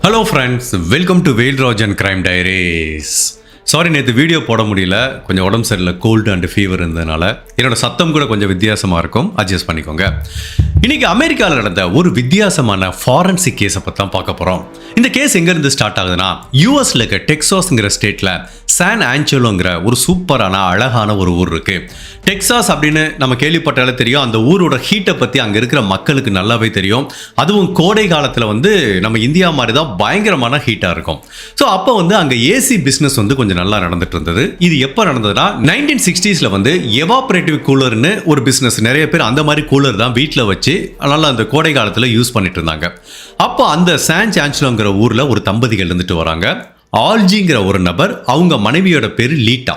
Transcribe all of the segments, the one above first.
Hello friends, welcome to Velraj and crime diaries. Sorry, நேற்று video போட முடியல, கொஞ்சம் உடம்பு சரியில்லை, கோல்டு அண்ட் ஃபீவர் இருந்ததுனால என்னோட சத்தம் கூட கொஞ்சம் வித்தியாசமாக இருக்கும், அட்ஜஸ்ட் பண்ணிக்கோங்க. இன்னைக்கு அமெரிக்காவில் நடந்த ஒரு வித்தியாசமான ஃபாரன்சிக் கேஸை பற்றி தான் பார்க்க போகிறோம். இந்த கேஸ் எங்கேருந்து ஸ்டார்ட் ஆகுதுன்னா, யூஎஸ்ல இருக்க டெக்சாஸ்ங்கிற ஸ்டேட்டில் சான் ஆஞ்சலோங்கிற ஒரு சூப்பரான அழகான ஒரு ஊர் இருக்கு. டெக்சாஸ் அப்படின்னு நம்ம கேள்விப்பட்டாலே தெரியும், அந்த ஊரோட ஹீட்டை பற்றி அங்கே இருக்கிற மக்களுக்கு நல்லாவே தெரியும். அதுவும் கோடை காலத்தில் நம்ம இந்தியா மாதிரி தான் பயங்கரமான ஹீட்டாக இருக்கும். ஸோ அப்போ அங்கே ஏசி பிஸ்னஸ் கொஞ்சம் நல்லா நடந்துட்டு இருந்தது. இது எப்போ நடந்ததுன்னா 1960s எவாபரேட்டிவ் கூலர்னு ஒரு பிஸ்னஸ், நிறைய பேர் அந்த மாதிரி கூலர் தான் வீட்டில் வச்சு நல்லா அந்த கோடை காலத்தில் யூஸ் பண்ணிட்டு இருந்தாங்க. அப்போ அந்த சான் ஆஞ்சலோங்கிற ஊரில் ஒரு தம்பதிகள் இருந்துட்டு வராங்க. ஆல்ஜிங்கிற ஒரு நபர், அவங்க மனைவியோட பேர் லீட்டா.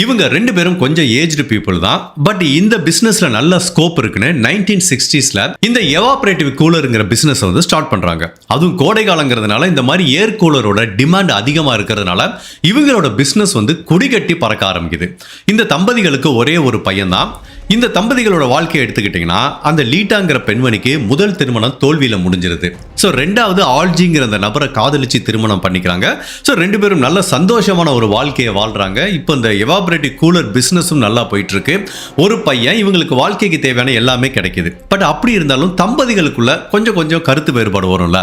இவங்க ரெண்டு பேரும் கொஞ்சம் ஏஜ்டு பீப்புள் தான். பட் இந்த பிசினஸ்ல நல்ல ஸ்கோப் இருக்குன்னு 1960s இந்த எவாபரேட்டிவ் கூலருங்கிற பிசினஸ் ஸ்டார்ட் பண்றாங்க. அதுவும் கோடை காலங்கிறதுனால இந்த மாதிரி ஏர் கூலரோட டிமாண்ட் அதிகமா இருக்கிறதுனால இவங்களோட பிசினஸ் கொடிகட்டி பறக்க ஆரம்பிக்குது. இந்த தம்பதிகளுக்கு ஒரே ஒரு பையன் தான். இந்த தம்பதிகளோட வாழ்க்கையை எடுத்துக்கிட்டீங்கன்னா, அந்த லீட்டாங்கிற பெண்மணிக்கு முதல் திருமணம் தோல்வியில முடிஞ்சிருது. ஸோ ரெண்டாவது ஆல்ஜிங்கிற அந்த நபரை காதலிச்சு திருமணம் பண்ணிக்கிறாங்க. ஸோ ரெண்டு பேரும் நல்ல சந்தோஷமான ஒரு வாழ்க்கையை வாழ்றாங்க. இப்போ இந்த எவாபரேட்டிவ் கூலர் பிசினஸும் நல்லா போயிட்டு இருக்கு. ஒரு பையன், இவங்களுக்கு வாழ்க்கைக்கு தேவையான எல்லாமே கிடைக்குது. பட் அப்படி இருந்தாலும் தம்பதிகளுக்குள்ள கொஞ்சம் கருத்து வேறுபாடு வரும்ல.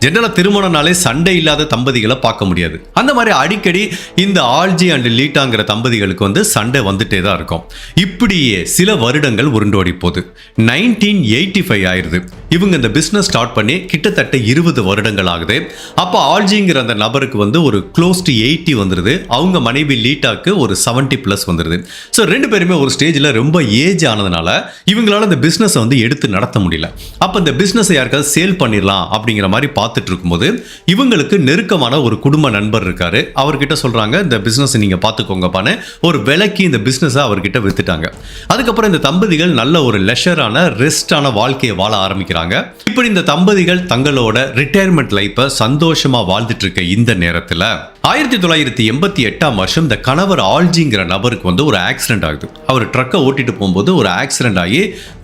ஜெனரலா திருமணம்னாலே சண்டை இல்லாத தம்பதிகளை பார்க்க முடியாது. அந்த மாதிரி அடிக்கடி இந்த ஆல்ஜி அண்ட் லீட்டாங்கிற தம்பதிகளுக்கு சண்டை வந்துட்டே தான் இருக்கும். இப்படியே சில வருடங்கள் உருண்டோடி போகுது. 1985 ஆயிருது. இவங்க இந்த பிசினஸ் ஸ்டார்ட் பண்ணி கிட்டத்தட்ட 20 வருடங்கள் ஆகுது. அப்போ ஆல்ஜிங்கிற அந்த நபருக்கு ஒரு க்ளோஸ் டு 80 வந்துருது. அவங்க மனைவி லீட்டாக்கு ஒரு 70+ வந்துருது. ஸோ ரெண்டு பேருமே ஒரு ஸ்டேஜில் ரொம்ப ஏஜ் ஆனதுனால இவங்களால இந்த பிசினஸ் எடுத்து நடத்த முடியல. அப்போ இந்த பிசினஸ் யாருக்காவது சேல் பண்ணிடலாம் அப்படிங்கிற மாதிரி பார்த்துட்டு இருக்கும்போது இவங்களுக்கு நெருக்கமான ஒரு குடும்ப நண்பர் இருக்காரு. அவர்கிட்ட சொல்றாங்க, இந்த பிசினஸ் நீங்க பார்த்துக்கோங்கப்பான்னு ஒரு விலைக்கு இந்த பிசினஸை அவர்கிட்ட வித்துட்டாங்க. அதுக்கப்புறம் இந்த தம்பதிகள் நல்ல ஒரு லெஷரான ரெஸ்டான வாழ்க்கையை வாழ ஆரம்பிக்கிறாங்க. இப்படி இந்த தம்பதிகள் தங்களோட ரிட்டையர்மெண்ட் லைஃபை சந்தோஷமா வாழ்ந்துட்டு இருக்க இந்த நேரத்தில் 1988 இந்த கணவர் ஆல்ஜிங்கிற நபருக்கு ஒரு ஆக்சிடென்ட் ஆகுது. அவர் ட்ரக்கை ஓட்டிட்டு போகும்போது ஒரு ஆக்சிடென்ட் ஆகி,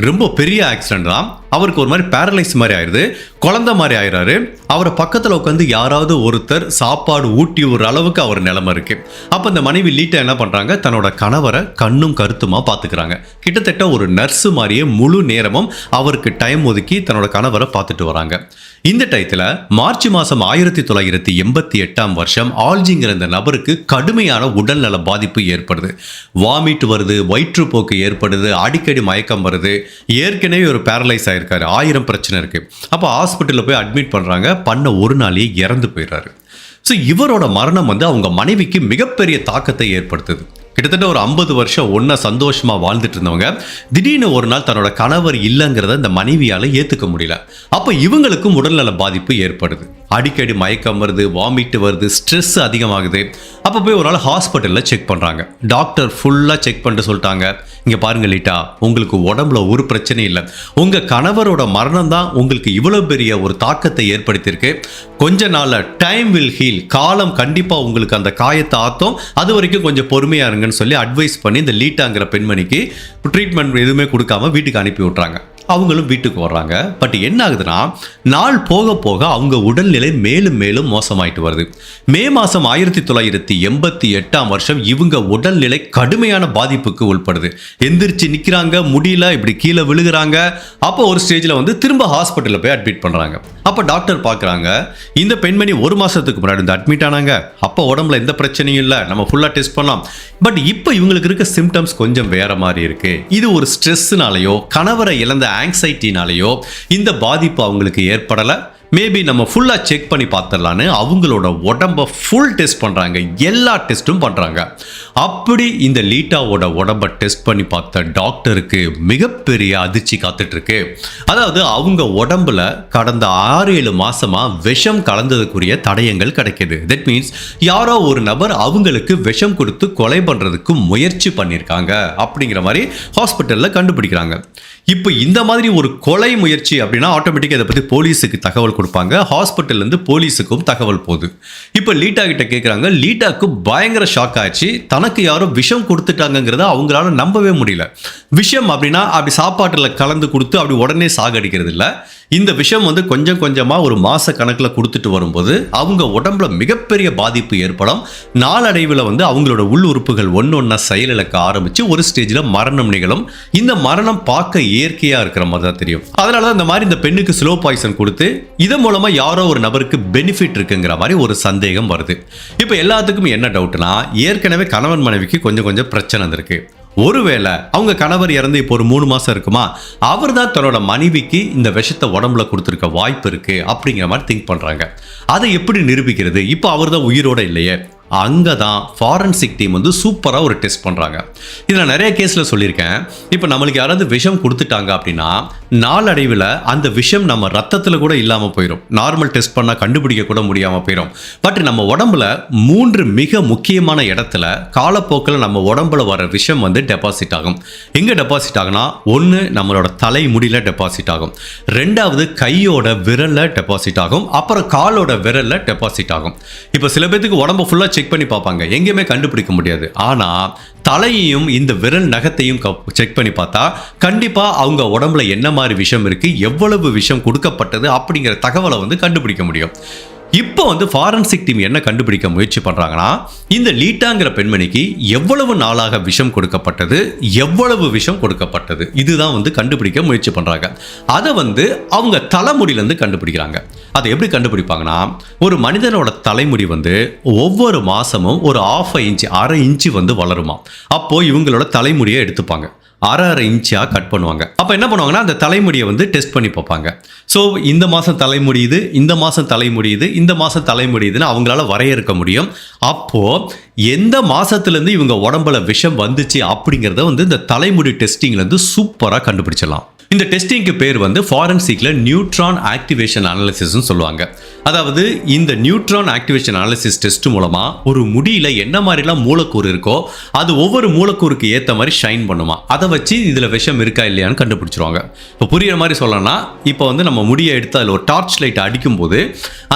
ரொம்ப பெரிய ஆக்சிடென்ட் தான். அவருக்கு ஒரு மாதிரி பேரலைஸ் மாதிரி ஆயிடுது, குழந்தை மாதிரி ஆயிடுறாரு. அவரை பக்கத்தில் உட்காந்து யாராவது ஒருத்தர் சாப்பாடு ஊட்டி ஒரு அளவுக்கு அவர் நிலைமை இருக்கு. அப்போ இந்த மனைவி லீட்டா என்ன பண்றாங்க, தன்னோட கணவரை கண்ணும் கருத்துமா பார்த்துக்கிறாங்க. கிட்டத்தட்ட ஒரு நர்ஸு மாதிரியே முழு நேரமும் அவருக்கு டைம் ஒதுக்கி தன்னோட கணவரை பார்த்துட்டு வராங்க. இந்த டயத்தில் மார்ச் மாதம் 1988 ஆல்ஜிங்கிற இந்த நபருக்கு கடுமையான உடல்நல பாதிப்பு ஏற்படுது. வாமிட் வருது, வயிற்றுப்போக்கு ஏற்படுது, அடிக்கடி மயக்கம் வருது. ஏற்கனவே ஒரு பேரலைஸ் ஆயிருக்காரு, 1000 பிரச்சனை இருக்கு. அப்போ ஹாஸ்பிட்டலில் போய் அட்மிட் பண்றாங்க. பண்ண ஒரு நாளே இறந்து போயிடுறாரு. ஸோ இவரோட மரணம் அவங்க மனைவிக்கு மிகப்பெரிய தாக்கத்தை ஏற்படுத்துது. கிட்டத்தட்ட ஒரு 50 வருஷம் ஒன்னா சந்தோஷமா வாழ்ந்துட்டு இருந்தவங்க திடீர்னு ஒரு நாள் தன்னோட கணவர் இல்லைங்கிறத இந்த மனைவியால ஏத்துக்க முடியல. அப்ப இவங்களுக்கும் உடல்நல பாதிப்பு ஏற்படுது. அடிக்கடி மயக்கம் வருது, வாமிட் வருது, ஸ்ட்ரெஸ் அதிகமாகுது. அப்போ போய் ஒரு நாள் ஹாஸ்பிட்டலில் செக் பண்ணுறாங்க. டாக்டர் ஃபுல்லாக செக் பண்ணிட்டு சொல்லிட்டாங்க, இங்கே பாருங்க லீட்டா, உங்களுக்கு உடம்புல ஒரு பிரச்சனையும் இல்லை. உங்கள் கணவரோட மரணம் தான் உங்களுக்கு இவ்வளோ பெரிய ஒரு தாக்கத்தை ஏற்படுத்தியிருக்கு. கொஞ்ச நாளில் டைம் வில் ஹீல், காலம் கண்டிப்பாக உங்களுக்கு அந்த காயத்தை ஆற்றும், அது வரைக்கும் கொஞ்சம் பொறுமையாக இருங்கன்னு சொல்லி அட்வைஸ் பண்ணி இந்த லீட்டாங்கிற பெண்மணிக்கு ட்ரீட்மெண்ட் எதுவுமே கொடுக்காம வீட்டுக்கு அனுப்பி விட்றாங்க. அவங்களும் வீட்டுக்கு வர்றாங்க. பட் என்ன ஆகுதுன்னா, நாள் போக போக அவங்க உடல்நிலை மேலும் மேலும் மோசமாயிட்டு வருது. மே மாதம் 1988 இவங்க உடல்நிலை கடுமையான பாதிப்புக்கு உட்படுது. எந்திரிச்சு நிற்கிறாங்க, முடியல, இப்படி கீழே விழுகிறாங்க. அப்போ ஒரு ஸ்டேஜில் திரும்ப ஹாஸ்பிட்டலில் போய் அட்மிட் பண்ணுறாங்க. அப்போ டாக்டர் பார்க்குறாங்க, இந்த பெண்மணி ஒரு மாதத்துக்கு முன்னாடி அட்மிட் ஆனாங்க, அப்போ உடம்புல எந்த பிரச்சனையும் இல்லை, நம்ம ஃபுல்லாக டெஸ்ட் பண்ணலாம். பட் இப்போ இவங்களுக்கு இருக்க சிம்டம்ஸ் கொஞ்சம் வேற மாதிரி இருக்கு. இது ஒரு ஸ்ட்ரெஸ்னாலேயோ கணவரை இழந்த ஆங்ஸைட்டினாலேயோ இந்த பாதிப்பு அவங்களுக்கு ஏற்படலை. மேபி நம்ம ஃபுல்லாக செக் பண்ணி பார்த்துடலான்னு அவங்களோட உடம்பை ஃபுல் டெஸ்ட் பண்ணுறாங்க, எல்லா டெஸ்ட்டும் பண்ணுறாங்க. அப்படி இந்த லீட்டாவோட உடம்பை டெஸ்ட் பண்ணி பார்த்த டாக்டருக்கு மிகப்பெரிய அதிர்ச்சி காத்துட்டு இருக்கு. அதாவது அவங்க உடம்புல கடந்த 6-7 மாசமா விஷம் கலந்ததுக்குரிய தடயங்கள் கிடைக்குது. தட் மீன்ஸ் யாரோ ஒரு நபர் அவங்களுக்கு விஷம் கொடுத்து கொலை பண்ணுறதுக்கு முயற்சி பண்ணியிருக்காங்க அப்படிங்கிற மாதிரி ஹாஸ்பிட்டலில் கண்டுபிடிக்கிறாங்க. இப்போ இந்த மாதிரி ஒரு கொலை முயற்சி அப்படின்னா ஆட்டோமேட்டிக்காக இதை பற்றி போலீஸுக்கு தகவல் கொடுப்பாங்க. ஹாஸ்பிட்டல்லேருந்து போலீஸுக்கும் தகவல் போகுது. இப்போ லீட்டா கிட்ட கேட்குறாங்க. லீட்டாக்கு பயங்கர ஷாக் ஆச்சு. தனக்கு யாரோ விஷம் கொடுத்துட்டாங்கிறத அவங்களால நம்பவே முடியல. விஷம் அப்படின்னா அப்படி சாப்பாட்டில் கலந்து கொடுத்து அப்படி உடனே சாகடிக்கிறது இல்லை. இந்த விஷம் வந்து கொஞ்சம் கொஞ்சமாக ஒரு மாத கணக்கில் கொடுத்துட்டு வரும்போது அவங்க உடம்புல மிகப்பெரிய பாதிப்பு ஏற்படும். நாளடைவில் வந்து அவங்களோட உள் உறுப்புகள் ஒன்றா செயலிழக்க ஆரம்பித்து ஒரு ஸ்டேஜில் மரணம் நிகழும். இந்த மரணம் பார்க்க இயற்கையாக இருக்கிற மாதிரி தான் தெரியும். அதனால தான் இந்த மாதிரி இந்த பெண்ணுக்கு ஸ்லோ பாய்சன் கொடுத்து இதன் மூலமாக யாரோ ஒரு நபருக்கு பெனிஃபிட் இருக்குங்கிற மாதிரி ஒரு சந்தேகம் வருது. இப்போ எல்லாத்துக்கும் என்ன டவுட்னா, ஏற்கனவே கணவன் மனைவிக்கு கொஞ்சம் பிரச்சனை இருக்கு. ஒருவேளை அவங்க கணவர் இறந்து இப்போ ஒரு 3 மாசம் இருக்குமா, அவர் தான் தன்னோட மனைவிக்கு இந்த விஷத்தை உடம்புல கொடுத்துருக்க வாய்ப்பு இருக்கு அப்படிங்கிற மாதிரி திங்க் பண்றாங்க. அதை எப்படி நிரூபிக்கிறது? இப்போ அவர் தான் உயிரோட இல்லையே. அங்கே தான் ஃபாரன்சிக் டீம் வந்து சூப்பராக ஒரு டெஸ்ட் பண்ணுறாங்க. இதில் நிறைய கேஸில் சொல்லியிருக்கேன். இப்போ நம்மளுக்கு யாராவது விஷம் கொடுத்துட்டாங்க அப்படின்னா நாளடைவில் அந்த விஷம் நம்ம ரத்தத்தில் கூட இல்லாமல் போயிடும். நார்மல் டெஸ்ட் பண்ணால் கண்டுபிடிக்க கூட முடியாமல் போயிடும். பட் நம்ம உடம்புல 3 மிக முக்கியமான இடத்துல காலப்போக்கில் நம்ம உடம்புல வர விஷம் வந்து டெபாசிட் ஆகும். எங்கே டெபாசிட் ஆகுனா, ஒன்று நம்மளோட தலைமுடியில் டெபாசிட் ஆகும், 2வது கையோட விரலில் டெபாசிட் ஆகும், அப்புறம் காலோட விரலில் டெபாசிட் ஆகும். இப்போ சில பேருக்கு உடம்பு ஃபுல்லாக செக் பண்ணி பார்ப்பாங்க, எங்கேயுமே கண்டுபிடிக்க முடியாது. ஆனால் தலையையும் இந்த விரல் நகத்தையும் செக் பண்ணி பார்த்தா கண்டிப்பாக அவங்க உடம்புல என்ன மாதிரி விஷம் இருக்குது, எவ்வளவு விஷம் கொடுக்கப்பட்டது அப்படிங்கிற தகவலை வந்து கண்டுபிடிக்க முடியும். இப்போ வந்து ஃபாரன்சிக் டீம் என்ன கண்டுபிடிக்க முயற்சி பண்ணுறாங்கன்னா, இந்த லீட்டாங்கிற பெண்மணிக்கு எவ்வளவு நாளாக விஷம் கொடுக்கப்பட்டது, எவ்வளவு விஷம் கொடுக்கப்பட்டது, இதுதான் வந்து கண்டுபிடிக்க முயற்சி பண்ணுறாங்க. அதை வந்து அவங்க தலைமுடியிலேருந்து கண்டுபிடிக்கிறாங்க. அதை எப்படி கண்டுபிடிப்பாங்கன்னா, ஒரு மனிதனோட தலைமுடி வந்து ஒவ்வொரு மாதமும் ஒரு 1/2 இன்ச்சு, அரை இன்ச்சு வந்து வளருமா. அப்போது இவங்களோட தலைமுடியை எடுத்துப்பாங்க, அரை இன்ச்சாக கட் பண்ணுவாங்க. அப்போ என்ன பண்ணுவாங்கன்னா, அந்த தலைமுடியை வந்து டெஸ்ட் பண்ணி பார்ப்பாங்க. ஸோ இந்த மாதம் தலைமுடியுது, இந்த மாதம் தலைமுடியுது, இந்த மாதம் தலைமுடியுதுன்னு அவங்களால வரையறுக்க முடியும். அப்போது எந்த மாதத்துலேருந்து இவங்க உடம்புல விஷம் வந்துச்சு அப்படிங்கிறத வந்து இந்த தலைமுடி டெஸ்டிங்லேருந்து சூப்பராக கண்டுபிடிச்சிடலாம். இந்த டெஸ்டிங்க்கு பேர் வந்து ஃபாரன்சிக்கில் நியூட்ரான் ஆக்டிவேஷன் அனாலிசிஸ்ன்னு சொல்லுவாங்க. அதாவது இந்த நியூட்ரான் ஆக்டிவேஷன் அனாலிசிஸ் டெஸ்ட் மூலமாக ஒரு முடியில் என்ன மாதிரிலாம் மூலக்கூறு இருக்கோ அது ஒவ்வொரு மூலக்கூறுக்கு ஏற்ற மாதிரி ஷைன் பண்ணுமா. அதை வச்சு இதில் விஷம் இருக்கா இல்லையான்னு கண்டுபிடிச்சிருவாங்க. இப்போ புரியுற மாதிரி சொல்லணும்னா, இப்போ வந்து நம்ம முடியை எடுத்து அதில் ஒரு டார்ச் லைட் அடிக்கும்போது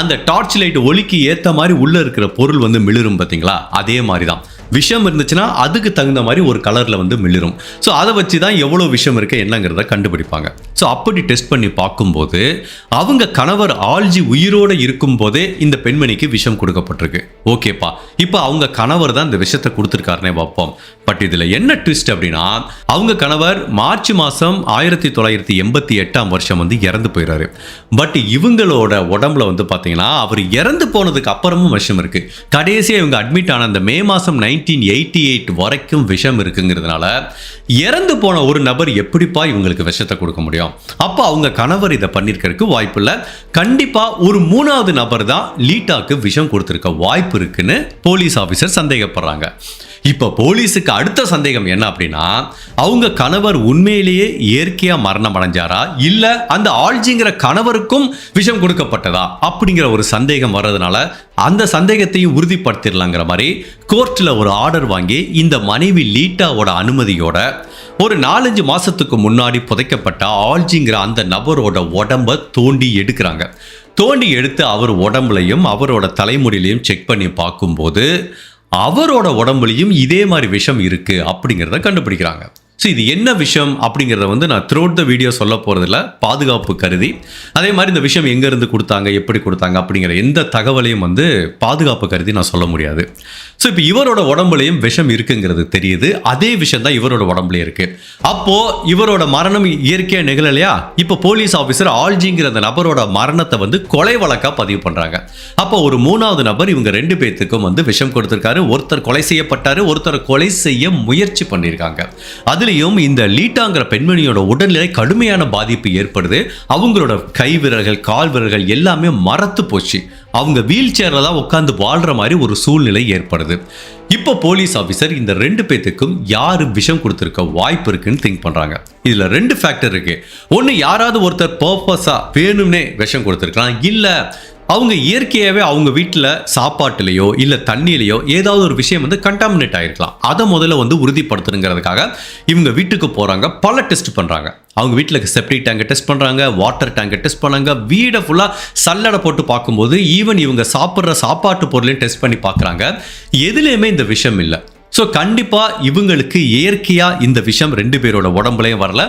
அந்த டார்ச் லைட் ஒளிக்கு ஏற்ற மாதிரி உள்ளே இருக்கிற பொருள் வந்து மிளிரும் பார்த்தீங்களா, அதே மாதிரி தான் விஷம் இருந்துச்சுன்னா அதுக்கு தகுந்த மாதிரி ஒரு கலரில் வந்து மிளிரும். ஸோ அதை வச்சு தான் எவ்வளோ விஷம் இருக்குது என்னங்கிறத கண்டுபிடிப்பாங்க. ஸோ அப்படி டெஸ்ட் பண்ணி பார்க்கும்போது அவங்க கணவர் ஆல்ஜி உயிரோடு இருக்கும்போதே இந்த பெண்மணிக்கு விஷம் கொடுக்கப்பட்டிருக்கு. ஓகேப்பா, இப்போ அவங்க கணவர் தான் இந்த விஷத்தை கொடுத்துருக்காருனே பார்ப்போம். பட் இதில் என்ன ட்விஸ்ட் அப்படின்னா, அவங்க கணவர் மார்ச் மாதம் 1988 வந்து இறந்து போயிடுறாரு. பட் இவங்களோட உடம்புல வந்து பார்த்தீங்கன்னா அவர் இறந்து போனதுக்கு அப்புறமும் விஷம் இருக்குது. கடைசியாக இவங்க அட்மிட் ஆன அந்த மே மாதம் 1988 வரைக்கும் விஷம் இருக்குங்கிறதுனால இறந்து போன ஒரு நபர் எப்படிப்பா இவங்களுக்கு விஷத்தை கொடுக்க முடியும்? அப்போ அவங்க கணவர் இதை பண்ணியிருக்கிறதுக்கு வாய்ப்பு இல்லை. கண்டிப்பாக ஒரு 3வது நபர் தான் லீட்டாக்கு விஷம் கொடுத்துருக்க வாய்ப்பு இருக்குன்னு போலீஸ் ஆஃபீஸர் சந்தேகப்படுறாங்க. இப்போ போலீஸுக்கு அடுத்த சந்தேகம் என்ன அப்படின்னா, அவங்க கணவர் உண்மையிலேயே இயற்கையாக மரணம் அடைஞ்சாரா, இல்லை அந்த ஆல்ஜிங்கிற கணவருக்கும் விஷம் கொடுக்கப்பட்டதா அப்படிங்கிற ஒரு சந்தேகம் வர்றதுனால அந்த சந்தேகத்தையும் உறுதிப்படுத்திடலாங்கிற மாதிரி கோர்ட்டில் ஒரு ஆர்டர் வாங்கி இந்த மனைவி லீட்டாவோட அனுமதியோட ஒரு 4-5 மாதத்துக்கு முன்னாடி புதைக்கப்பட்ட ஆல்ஜிங்கிற அந்த நபரோட உடம்பை தோண்டி எடுக்கிறாங்க. தோண்டி எடுத்து அவர் உடம்புலையும் அவரோட தலைமுடியிலையும் செக் பண்ணி பார்க்கும்போது அவரோட உடம்புலையும் இதே மாதிரி விஷம் இருக்குது அப்படிங்கிறத கண்டுபிடிக்கிறாங்க. ஸோ இது என்ன விஷயம் அப்படிங்கிறத வந்து நான் த்ரூஅவுட் த வீடியோ சொல்ல போகிறதில்ல, பாதுகாப்பு கருதி. அதே மாதிரி இந்த விஷயம் எங்கேருந்து கொடுத்தாங்க, எப்படி கொடுத்தாங்க அப்படிங்கிற எந்த தகவலையும் வந்து பாதுகாப்பு கருதி நான் சொல்ல முடியாது. ஸோ இப்போ இவரோட உடம்புலையும் விஷம் இருக்குங்கிறது தெரியுது. அதே விஷயம் தான் இவரோட உடம்புலையும் இருக்குது. அப்போது இவரோட மரணம் இயற்கையாக நிகழலையா? இப்போ போலீஸ் ஆஃபீஸர் ஆல்ஜிங்கிற அந்த நபரோட மரணத்தை வந்து கொலை வழக்காக பதிவு பண்ணுறாங்க. அப்போ ஒரு 3வது நபர் இவங்க 2 பேர்த்துக்கும் வந்து விஷம் கொடுத்துருக்காரு. ஒருத்தர் கொலை செய்யப்பட்டார், ஒருத்தர் கொலை செய்ய முயற்சி பண்ணியிருக்காங்க. அதுலேயும் இந்த லீட்டாங்கிற பெண்மணியோட உடல்நிலை கடுமையான பாதிப்பு ஏற்படுது. அவங்களோட கை விரல்கள், கால் விரல்கள் எல்லாமே மரத்து போச்சு. அவங்க வீல் சேரில் தான் உட்காந்து வாழ்கிற மாதிரி ஒரு சூழ்நிலை ஏற்படுது. இப்போ போலீஸ் ஆஃபீஸர் இந்த 2 பேத்துக்கும் யார் விஷம் கொடுத்துருக்க வாய்ப்பு இருக்குன்னு திங்க் பண்ணுறாங்க. இதில் 2 ஃபேக்டர் இருக்குது. ஒன்று, யாராவது ஒருத்தர் பர்பஸாக வேணும்னே விஷம் கொடுத்துருக்கலாம், இல்லை அவங்க இயற்கையாகவே அவங்க வீட்டில் சாப்பாட்டுலேயோ இல்லை தண்ணியிலையோ ஏதாவது ஒரு விஷயம் வந்து கண்டாமினேட் ஆகிருக்கலாம். அதை முதல்ல வந்து உறுதிப்படுத்தணுங்கிறதுக்காக இவங்க வீட்டுக்கு போகிறாங்க, பல டெஸ்ட் பண்ணுறாங்க. அவங்க வீட்டில் செப்டிக் டேங்கை டெஸ்ட் பண்ணுறாங்க, வாட்டர் டேங்கை டெஸ்ட் பண்ணாங்க, வீடை ஃபுல்லாக சல்லடை போட்டு பார்க்கும்போது ஈவன் இவங்க சாப்பிட்ற சாப்பாட்டு பொருளையும் டெஸ்ட் பண்ணி பார்க்குறாங்க. எதுலேயுமே இந்த விஷம் இல்லை. ஸோ கண்டிப்பாக இவங்களுக்கு இயற்கையாக இந்த விஷயம் 2 பேரோட உடம்புலையும் வரல,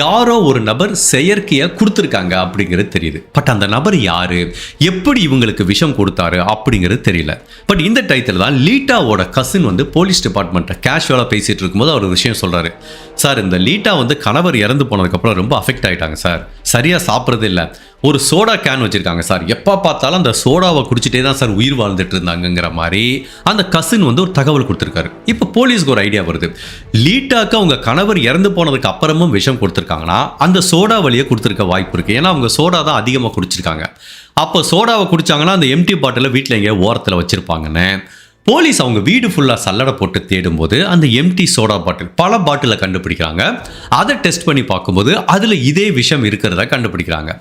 யாரோ ஒரு நபர் செயற்கையாக கொடுத்துருக்காங்க அப்படிங்கிறது தெரியுது. பட் அந்த நபர் யாரு, எப்படி இவங்களுக்கு விஷம் கொடுத்தாரு அப்படிங்கிறது தெரியல. பட் இந்த டைத்தில் தான் லீட்டாவோட கசின் வந்து போலீஸ் டிபார்ட்மெண்ட்டை கேஷுவலாக பேசிட்டு இருக்கும்போது அவர் ஒரு விஷயம் சொல்கிறாரு. சார், இந்த லீட்டா வந்து கணவர் இறந்து போனதுக்கப்புறம் ரொம்ப அஃபெக்ட் ஆகிட்டாங்க சார், சரியாக சாப்பிட்றது இல்லை, ஒரு சோடா கேன் வச்சுருக்காங்க சார், எப்போ பார்த்தாலும் அந்த சோடாவை குடிச்சிட்டே தான் சார் உயிர் வாழ்ந்துட்டு இருந்தாங்கங்கிற மாதிரி அந்த கசின் வந்து ஒரு தகவல் கொடுத்துருக்காரு. இப்போ போலீஸ்க்கு ஒரு ஐடியா வருது, லீட்டாக்கு அவங்க கணவர் இறந்து போனதுக்கு அப்புறமும் விஷம் கொடுத்துருக்காங்கன்னா அந்த சோடா வழியே கொடுத்துருக்க வாய்ப்பு இருக்குது. ஏன்னா அவங்க சோடா தான் அதிகமாக குடிச்சிருக்காங்க. அப்போ சோடாவை குடிச்சாங்கன்னா அந்த எம்டி பாட்டிலை வீட்டில் எங்கேயோ ஓரத்தில் வச்சுருப்பாங்கன்னு போலீஸ் அவங்க வீடு ஃபுல்லாக சல்லடை போட்டு தேடும்போது அந்த எம்டி சோடா பாட்டில் பல பாட்டிலை கண்டுபிடிக்கிறாங்க. அதை டெஸ்ட் பண்ணி பார்க்கும்போது அதில் இதே விஷயம் இருக்கிறத கண்டுபிடிக்கிறாங்க.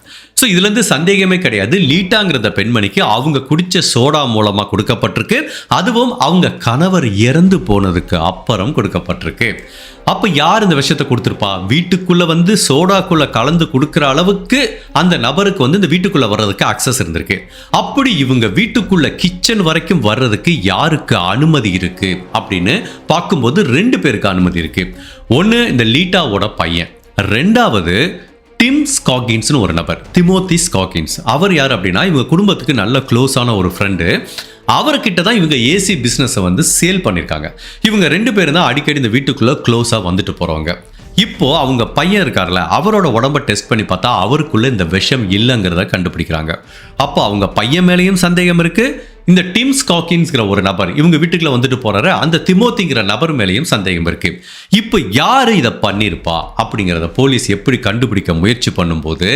ஸோ இதுலேருந்து சந்தேகமே கிடையாது, லீட்டாங்கிறத பெண்மணிக்கு அவங்க குடித்த சோடா மூலமாக கொடுக்கப்பட்டிருக்கு, அதுவும் அவங்க கணவர் இறந்து போனதுக்கு அப்புறம் கொடுக்கப்பட்டிருக்கு. அப்போ யார் இந்த விஷயத்தை கொடுத்துருப்பா? வீட்டுக்குள்ளே வந்து சோடாக்குள்ளே கலந்து கொடுக்குற அளவுக்கு அந்த நபருக்கு வந்து இந்த வீட்டுக்குள்ளே வர்றதுக்கு அக்சஸ் இருந்திருக்கு. அப்படி இவங்க வீட்டுக்குள்ளே கிச்சன் வரைக்கும் வர்றதுக்கு யாருக்கு அனுமதி இருக்குது அப்படின்னு பார்க்கும்போது 2 பேருக்கு அனுமதி இருக்குது. ஒன்று இந்த லீட்டாவோட பையன், 2வது டிம் ஸ்காகின்ஸ்னு ஒரு நபர், திமோத்தி ஸ்காகின்ஸ். அவர் யார் அப்படின்னா இவங்க குடும்பத்துக்கு நல்ல க்ளோஸான ஒரு ஃப்ரெண்டு. அவர்கிட்ட தான் இவங்க ஏசி பிஸ்னஸை வந்து சேல் பண்ணியிருக்காங்க. இவங்க 2 பேரும் தான் அடிக்கடி இந்த வீட்டுக்குள்ளே க்ளோஸாக வந்துட்டு போகிறவங்க. இப்போ அவங்க பையன் இருக்கார்ல, அவரோட உடம்பை டெஸ்ட் பண்ணி பார்த்தா அவருக்குள்ள இந்த விஷம் இல்லைங்கிறத கண்டுபிடிக்கிறாங்க. அப்போ அவங்க பையன் மேலேயும் சந்தேகம் இருக்கு, இந்த டிம் ஸ்காகின்ஸ்கிற ஒரு நபர் இவங்க வீட்டுக்குள்ள வந்துட்டு போறாரு அந்த திமோத்திங்கிற நபர் மேலேயும் சந்தேகம் இருக்கு. இப்போ யாரு இதை பண்ணியிருப்பா அப்படிங்கிறத போலீஸ் எப்படி கண்டுபிடிக்க முயற்சி பண்ணும்போது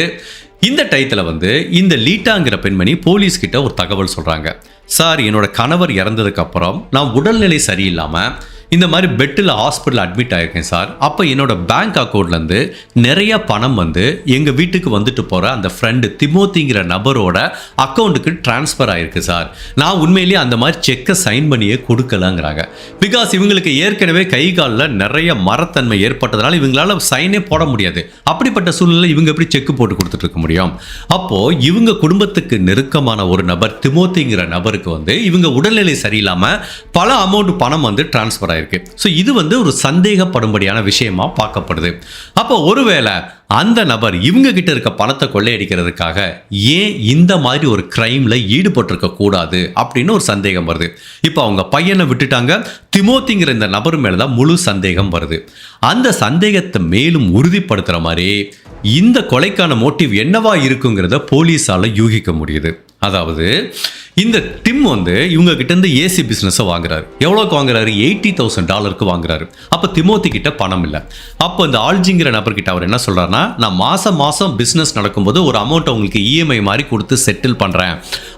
இந்த டயத்தில் வந்து இந்த லீட்டாங்கிற பெண்மணி போலீஸ் கிட்ட ஒரு தகவல் சொல்றாங்க. சார், என்னோட கணவர் இறந்ததுக்கு அப்புறம் நான் உடல்நிலை சரியில்லாமல் இந்த மாதிரி பெட்டில் ஹாஸ்பிட்டல் அட்மிட் ஆகிருக்கேன் சார். அப்போ என்னோட பேங்க் அக்கௌண்ட்லேருந்து நிறைய பணம் வந்து எங்கள் வீட்டுக்கு வந்துட்டு போகிற அந்த ஃப்ரெண்டு திமோத்திங்கிற நபரோட அக்கௌண்ட்டுக்கு ட்ரான்ஸ்ஃபர் ஆகிருக்கு சார். நான் உண்மையிலேயே அந்த மாதிரி செக்கை சைன் பண்ணியே கொடுக்கலங்கிறாங்க. பிகாஸ் இவங்களுக்கு ஏற்கனவே கை காலில் நிறைய மரத்தன்மை ஏற்பட்டதுனால இவங்களால சைனே போட முடியாது. அப்படிப்பட்ட சூழ்நிலை இவங்க எப்படி செக்கு போட்டு கொடுத்துட்டு இருக்க முடியும்? அப்போது இவங்க குடும்பத்துக்கு நெருக்கமான ஒரு நபர் திமோத்திங்கிற நபருக்கு வந்து இவங்க உடல்நிலை சரியில்லாமல் பல அமௌண்ட் பணம் வந்து ட்ரான்ஸ்ஃபர் இருக்கு. ஸோ இது வந்து ஒரு சந்தேகப்படும்படியான விஷயமா பார்க்கப்படுது. அப்போ ஒருவேளை அந்த நபர் இவங்க கிட்ட இருக்க பணத்தை கொள்ளையடிக்கிறதுக்காக ஏன் இந்த மாதிரி ஒரு கிரைம்ல ஈடுபட்டிருக்க கூடாது அப்படின்னு ஒரு சந்தேகம் வருது. இப்போ அவங்க பையனை விட்டுட்டாங்க, திமோத்திங்கிற இந்த நபர் மேலதான் முழு சந்தேகம் வருது. அந்த சந்தேகத்தை மேலும் உறுதிப்படுத்துற மாதிரி இந்த கொலைக்கான மோட்டிவ் என்னவா இருக்குங்கிறத போலீஸால யூகிக்க முடியுது. அதாவது இந்த டிம் வந்து இவங்க கிட்ட இருந்து ஏசி பிஸ்னஸை வாங்குறாரு. எவ்வளோக்கு வாங்குறாரு? $80,000 வாங்குறாரு. அப்போ திமோத்தி கிட்ட பணம் இல்லை. அப்போ இந்த ஆல்ஜிங்கிற நபர்கிட்ட அவர் என்ன சொல்றாருன்னா, நான் மாசம் பிஸ்னஸ் நடக்கும்போது ஒரு அமௌண்ட் உங்களுக்கு இஎம்ஐ மாதிரி கொடுத்து செட்டில் பண்றேன்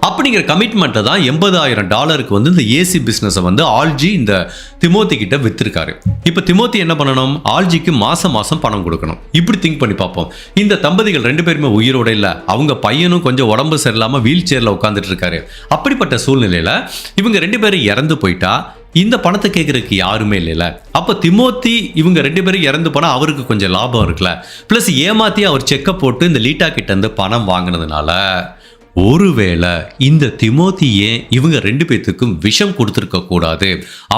அப்படிங்கிற கமிட்மெண்ட்டை தான் $80,000 வந்து இந்த ஏசி பிஸ்னஸை வந்து ஆல்ஜி இந்த திமோத்தி கிட்ட வித்திருக்காரு. இப்போ திமோத்தி என்ன பண்ணணும்? ஆல்ஜிக்கு மாசம் பணம் கொடுக்கணும். இப்படி திங்க் பண்ணி பார்ப்போம். இந்த தம்பதிகள் 2 பேருமே உயிரோட இல்லை. அவங்க பையனும் கொஞ்சம் உடம்பு சரியில்லாமல் வீல் சேர்ல உட்காந்துட்டு இருக்காரு. அப்படிப்பட்ட சூழ்நிலையில இவங்க 2 பேரும் இறந்து போயிட்டா இந்த பணத்தை கேட்கறதுக்கு யாருமே இல்லைல்ல. அப்போ திமோத்தி இவங்க 2 பேரும் இறந்து போனால் அவருக்கு கொஞ்சம் லாபம் இருக்குல்ல. ப்ளஸ் ஏமாத்தி அவர் செக்கை போட்டு இந்த லீட்டா கிட்ட இருந்து பணம் வாங்கினதுனால ஒருவேளை இந்த திமோத்தி ஏன் இவங்க 2 பேத்துக்கும் விஷம் கொடுத்துருக்க கூடாது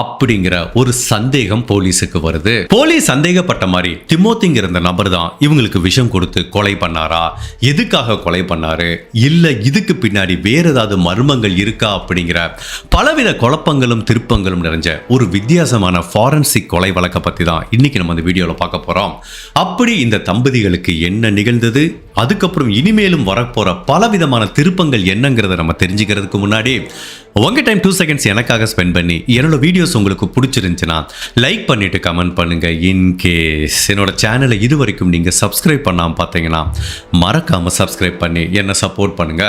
அப்படிங்கிற ஒரு சந்தேகம் போலீஸுக்கு வருது. போலீஸ் சந்தேகப்பட்ட மாதிரி திமோத்திங்கிற இந்த நபர் தான் இவங்களுக்கு விஷம் கொடுத்து கொலை பண்ணாரா, எதுக்காக கொலை பண்ணாரு, இல்ல இதுக்கு பின்னாடி வேற ஏதாவது மர்மங்கள் இருக்கா அப்படிங்கிற பலவித குழப்பங்களும் திருப்பங்களும் நிறைஞ்ச ஒரு வித்தியாசமான ஃபாரன்சிக் கொலை வழக்கை பத்தி தான் இன்னைக்கு நம்ம இந்த வீடியோல பார்க்க போறோம். அப்படி இந்த தம்பதிகளுக்கு என்ன நிகழ்ந்தது, அதுக்கப்புறம் இனிமேலும் வரப்போற பலவிதமான திருப்பங்கள் என்னங்கிறத நம்ம தெரிஞ்சுக்கிறதுக்கு முன்னாடி உங்க டைம் 2 செகண்ட்ஸ் எனக்காக ஸ்பெண்ட் பண்ணி என்னோட வீடியோஸ் உங்களுக்கு பிடிச்சிருந்துச்சுன்னா லைக் பண்ணிட்டு கமெண்ட் பண்ணுங்க. இன்கேஸ் என்னோட சேனலை இது வரைக்கும் நீங்க சப்ஸ்கிரைப் பண்ணாம பார்த்தீங்கன்னா மறக்காம சப்ஸ்கிரைப் பண்ணி என்ன சப்போர்ட் பண்ணுங்க.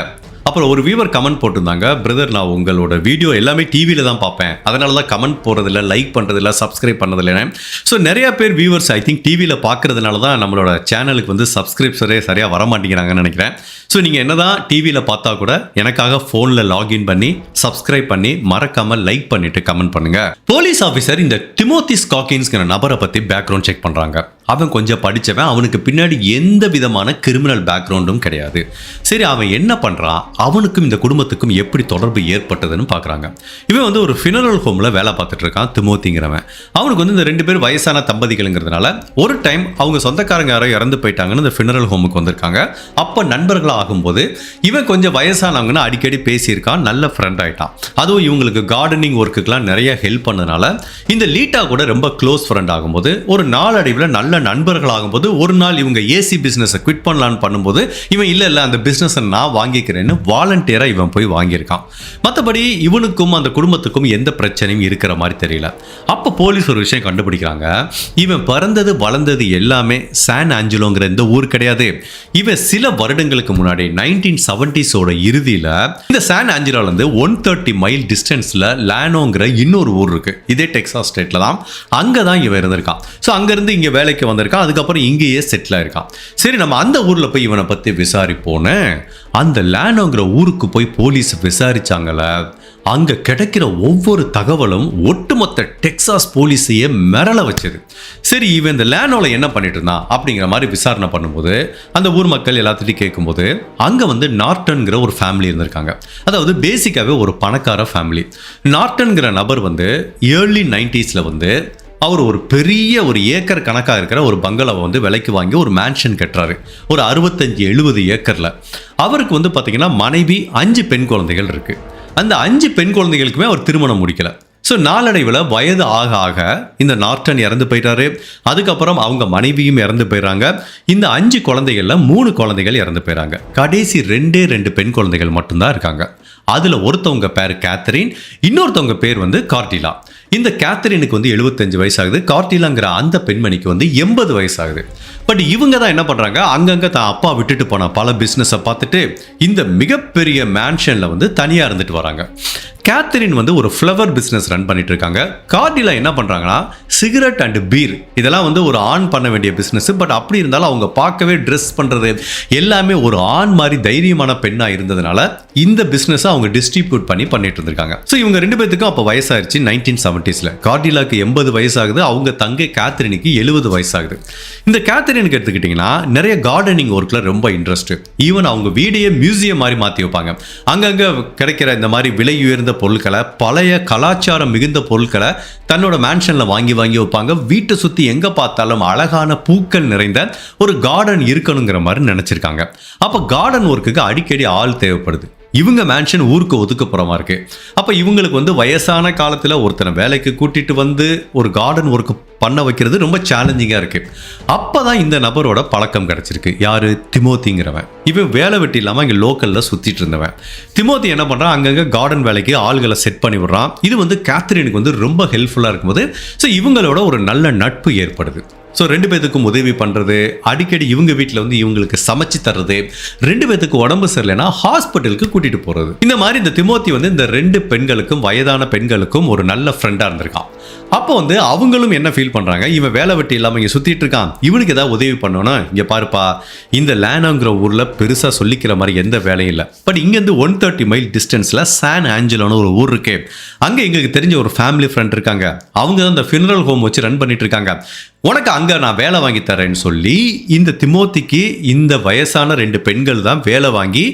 அப்புறம் ஒரு வியூவர் கமெண்ட் போட்டிருந்தாங்க, பிரதர் நான் உங்களோட வீடியோ எல்லாமே டிவியில் தான் பார்ப்பேன், அதனால தான் கமெண்ட் போடுறதில்ல, லைக் பண்ணுறதில்ல, சப்ஸ்கிரைப் பண்ணதில்லை. ஸோ நிறையா பேர் வியூவர்ஸ் ஐ திங்க் டிவியில் பார்க்குறதுனால தான் நம்மளோட சேனலுக்கு வந்து சப்ஸ்கிரைப்ஸரே சரியாக வரமாட்டேங்கிறாங்கன்னு நினைக்கிறேன். ஸோ நீங்கள் என்ன தான் டிவியில் பார்த்தா கூட எனக்காக ஃபோனில் லாகின் பண்ணி சப்ஸ்கிரைப் பண்ணி மறக்காமல் லைக் பண்ணிட்டு கமெண்ட் பண்ணுங்க. போலீஸ் ஆஃபீஸர் இந்த திமோத்தி ஸ்காகின்ஸ்ங்கிற நபரை பற்றி பேக்ரவுண்ட் செக் பண்ணுறாங்க. அவன் கொஞ்சம் படித்தவன், அவனுக்கு பின்னாடி எந்த விதமான கிரிமினல் பேக்ரவுண்டும் கிடையாது. சரி, அவன் என்ன பண்ணுறான், அவனுக்கும் இந்த குடும்பத்துக்கும் எப்படி தொடர்பு ஏற்பட்டதுன்னு பார்க்குறாங்க. இவன் வந்து ஒரு ஃபினரல் ஹோமில் வேலை பார்த்துட்டு இருக்கான், திமோத்திங்கிறவன். அவனுக்கு வந்து இந்த 2 பேர் வயசான தம்பதிகள்ங்கிறதுனால ஒரு டைம் அவங்க சொந்தக்காரங்க யாரோ இறந்து போயிட்டாங்கன்னு இந்த ஃபினரல் ஹோமுக்கு வந்திருக்காங்க. அப்போ நண்பர்களாக ஆகும்போது இவன் கொஞ்சம் வயசானவங்கன்னு அடிக்கடி பேசியிருக்கான், நல்ல ஃப்ரெண்ட் ஆகிட்டான். அதுவும் இவங்களுக்கு கார்டனிங் ஒர்க்குக்கெலாம் நிறைய ஹெல்ப் பண்ணதுனால இந்த லீட்டா கூட ரொம்ப க்ளோஸ் ஃப்ரெண்ட் ஆகும்போது ஒரு நாளடைவில் நல்ல நண்பர்களாகும்போது ஒரு நாள் இவங்க ஏசி பிஸ்னஸை குவிட் பண்ணலான்னு பண்ணும்போது இவன் இல்லை அந்த பிஸ்னஸை நான் வாங்கிக்கிறேன்னு வாலண்டியராக இவன் போய் வாங்கியிருக்கான். மற்றபடி இவனுக்கும் அந்த குடும்பத்துக்கும் எந்த பிரச்சனையும் இருக்கிற மாதிரி தெரியல. அப்போ போலீஸ் ஒரு விஷயம் கண்டுபிடிக்கிறாங்க. இவன் பிறந்தது வளர்ந்தது எல்லாமே சான் ஆஞ்சலோங்கிற இந்த ஊர் கிடையாது. இவன் சில வருடங்களுக்கு முன்னாடி 1970s இறுதியில் இந்த சான் ஆஞ்சலோலேருந்து 130 மைல் டிஸ்டன்ஸில் லானோங்கிற இன்னொரு ஊர் இருக்கு. இதே டெக்சாஸ் ஸ்டேட்டில் தான். அங்கே தான் இவன் இருந்திருக்கான். ஸோ அங்கேருந்து இங்கே வேலைக்கு வந்திருக்கான். அதுக்கப்புறம் இங்கேயே செட்டில் ஆயிருக்கான். சரி, நம்ம அந்த ஊரில் போய் இவனை பற்றி விசாரிப்போன்னு அந்த லானோங்கிற ஊருக்கு போய் போலீஸ் விசாரிச்சாங்கல்ல, அங்கே கிடைக்கிற ஒவ்வொரு தகவலும் ஒட்டுமொத்த டெக்சாஸ் போலீஸையே மிரள வச்சது. சரி, இவன் இந்த லேனோவில் என்ன பண்ணிட்டு இருந்தான் அப்படிங்கிற மாதிரி விசாரணை பண்ணும்போது அந்த ஊர் மக்கள் எல்லாத்திட்டையும் கேட்கும்போது அங்கே வந்து நார்டன்கிற ஒரு ஃபேமிலி இருந்திருக்காங்க. அதாவது பேசிக்காகவே ஒரு பணக்கார ஃபேமிலி. நார்டன்கிற நபர் வந்து ஏர்லி 90s வந்து அவர் ஒரு பெரிய ஒரு ஏக்கர் கணக்காக இருக்கிற ஒரு பங்களாவை வந்து விலைக்கு வாங்கி ஒரு மேன்ஷன் கட்டுறாரு, ஒரு 65-70 ஏக்கரில். அவருக்கு வந்து பார்த்தீங்கன்னா மனைவி 5 பெண் குழந்தைகள் இருக்குது. அந்த 5 பெண் குழந்தைகளுக்குமே அவர் திருமணம் முடிக்கல. ஸோ நாளடைவில் வயது ஆக ஆக இந்த நார்டன் இறந்து போயிட்டாரு. அதுக்கப்புறம் அவங்க மனைவியும் இறந்து போயிடறாங்க. இந்த 5 குழந்தைகளில் 3 குழந்தைகள் இறந்து போயிடறாங்க. கடைசி 2 பெண் குழந்தைகள் மட்டும்தான் இருக்காங்க. அதில் ஒருத்தவங்க பேர் கேத்தரின், இன்னொருத்தவங்க பேர் வந்து கார்டிலா. இந்த கேத்தரினுக்கு வந்து 75 வயசாகுது. கார்டிலாங்கிற அந்த பெண்மணிக்கு வந்து 80 வயசாகுது. பட் இவங்க தான் என்ன பண்ணுறாங்க, அங்கங்கே தான் அப்பா விட்டுட்டு போன பல பிஸ்னஸை பார்த்துட்டு இந்த மிகப்பெரிய மேன்ஷனில் வந்து தனியாக இருந்துட்டு வராங்க. கேத்தரின் வந்து ஒரு ஃப்ளவர் பிஸ்னஸ் ரன் பண்ணிட்டு இருக்காங்க. கார்டிலா என்ன பண்ணுறாங்கன்னா சிகரெட் அண்ட் பீர், இதெல்லாம் வந்து ஒரு ஆண் பண்ண வேண்டிய பிஸ்னஸ். பட் அப்படி இருந்தாலும் அவங்க பார்க்கவே ட்ரெஸ் பண்ணுறது எல்லாமே ஒரு ஆண் மாதிரி தைரியமான பெண்ணாக இருந்ததுனால இந்த பிஸ்னஸை அவங்க டிஸ்ட்ரிபியூட் பண்ணிட்டு இருந்திருக்காங்க. ஸோ இவங்க 2 பேத்துக்கும் அப்போ வயசாயிருச்சு 1970s. கார்டிலாக்கு 80 வயசாகுது, அவங்க தங்கை கேத்தரினுக்கு 70 வயசாகுது. இந்த கேத்தரினுக்கு எடுத்துக்கிட்டிங்கன்னா நிறைய கார்டனிங் ஒர்க்கில் ரொம்ப இன்ட்ரெஸ்ட். ஈவன் அவங்க வீடையே மியூசியம் மாதிரி மாற்றி வைப்பாங்க. அங்கங்கே கிடைக்கிற இந்த மாதிரி விலை உயர்ந்த பொருட்களை, பழைய கலாச்சாரம் மிகுந்த பொருட்களை தன்னோட மேன்ஷன்ல வாங்கி வைப்பாங்க. வீட்டை சுத்தி எங்க பார்த்தாலும் அழகான பூக்கள் நிறைந்த ஒரு கார்டன் இருக்கணுங்கிற மாதிரி நினைச்சிருக்காங்க. அப்ப கார்டன் ஒர்க்குக்கு அடிக்கடி ஆள் தேவைப்படுது. இவங்க மேன்ஷன் ஊருக்கு ஒதுக்கப்புறமா இருக்கு. அப்போ இவங்களுக்கு வந்து வயசான காலத்தில் ஒருத்தனை வேலைக்கு கூட்டிட்டு வந்து ஒரு கார்டன் ஒர்க் பண்ண வைக்கிறது ரொம்ப சேலஞ்சிங்காக இருக்கு. அப்போ தான் இந்த நபரோட பழக்கம் கிடைச்சிருக்கு. யாரு? திமோத்திங்கிறவன். இவன் வேலை வெட்டி இல்லாமல் இங்கே லோக்கலில் சுற்றிட்டு இருந்தவன். திமோத்தி என்ன பண்ணுறான், அங்கங்கே கார்டன் வேலைக்கு ஆள்களை செட் பண்ணி விடுறான். இது வந்து கேத்தரினுக்கு வந்து ரொம்ப ஹெல்ப்ஃபுல்லாக இருக்கும்போது ஸோ இவங்களோட ஒரு நல்ல நட்பு ஏற்படுது. ஸோ 2 பேத்துக்கும் உதவி பண்ணுறது, அடிக்கடி இவங்க வீட்டில் வந்து இவங்களுக்கு சமைச்சு தர்றது, 2 பேத்துக்கு உடம்பு சரியில்லைன்னா ஹாஸ்பிட்டலுக்கு கூட்டிகிட்டு போகிறது. இந்த மாதிரி இந்த திமோத்தி வந்து இந்த 2 பெண்களுக்கும், வயதான பெண்களுக்கும் ஒரு நல்ல ஃப்ரெண்டாக இருந்திருக்கான். அப்போ வந்து அவங்களும் என்ன ஃபீல் பண்ணுறாங்க, இவன் வேலை வெட்டி இல்லாமல் இங்கே சுற்றிட்டு இருக்கான், இவனுக்கு ஏதாவது உதவி பண்ணோன்னா இங்கே பாருப்பா, இந்த லேனோங்கிற ஊரில் பெருசாக சொல்லிக்கிற மாதிரி எந்த வேலையும் இல்லை. பட் இங்கேருந்து 130 மைல் டிஸ்டன்ஸில் சான் ஆஞ்சலோன்னு ஒரு ஊர் இருக்கு. அங்கே எங்களுக்கு தெரிஞ்ச ஒரு ஃபேமிலி ஃப்ரெண்ட் இருக்காங்க. அவங்க தான் இந்த ஃபினரல் ஹோம் வச்சு ரன் பண்ணிட்டு இருக்காங்க. உனக்கு அங்கே நான் வேலை வாங்கி தரேன்னு சொல்லி இந்த திமோத்திக்கு இந்த வயசான 2 பெண்கள் தான் வேலை வாங்கி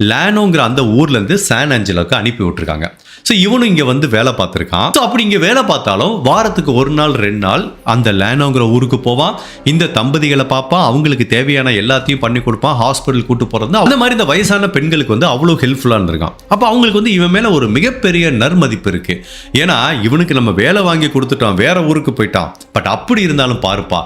லானோங்கிற அந்த ஊர்லேருந்து சான் ஆஞ்சலோக்கு அனுப்பி விட்டுருக்காங்க. ஸோ இவனும் இங்கே வந்து வேலை பார்த்துருக்கான். ஸோ அப்படி இங்கே வேலை பார்த்தாலும் வாரத்துக்கு 1 நாள் 2 நாள் அந்த லானோங்கிற ஊருக்கு போவான். இந்த தம்பதிகளை பார்ப்பான், அவங்களுக்கு தேவையான எல்லாத்தையும் பண்ணி கொடுப்பான், ஹாஸ்பிட்டல் கூட்டு போகிறது. அந்த மாதிரி இந்த வயசான பெண்களுக்கு வந்து அவ்வளோ ஹெல்ப்ஃபுல்லாக இருந்திருக்கான். அப்போ அவங்களுக்கு வந்து இவன் மேலே ஒரு மிகப்பெரிய நற்மதிப்பு இருக்கு. ஏன்னா இவனுக்கு நம்ம வேலை வாங்கி கொடுத்துட்டோம், வேற ஊருக்கு போயிட்டான். பட் அப்படி இருந்தாலும் பாருப்பா,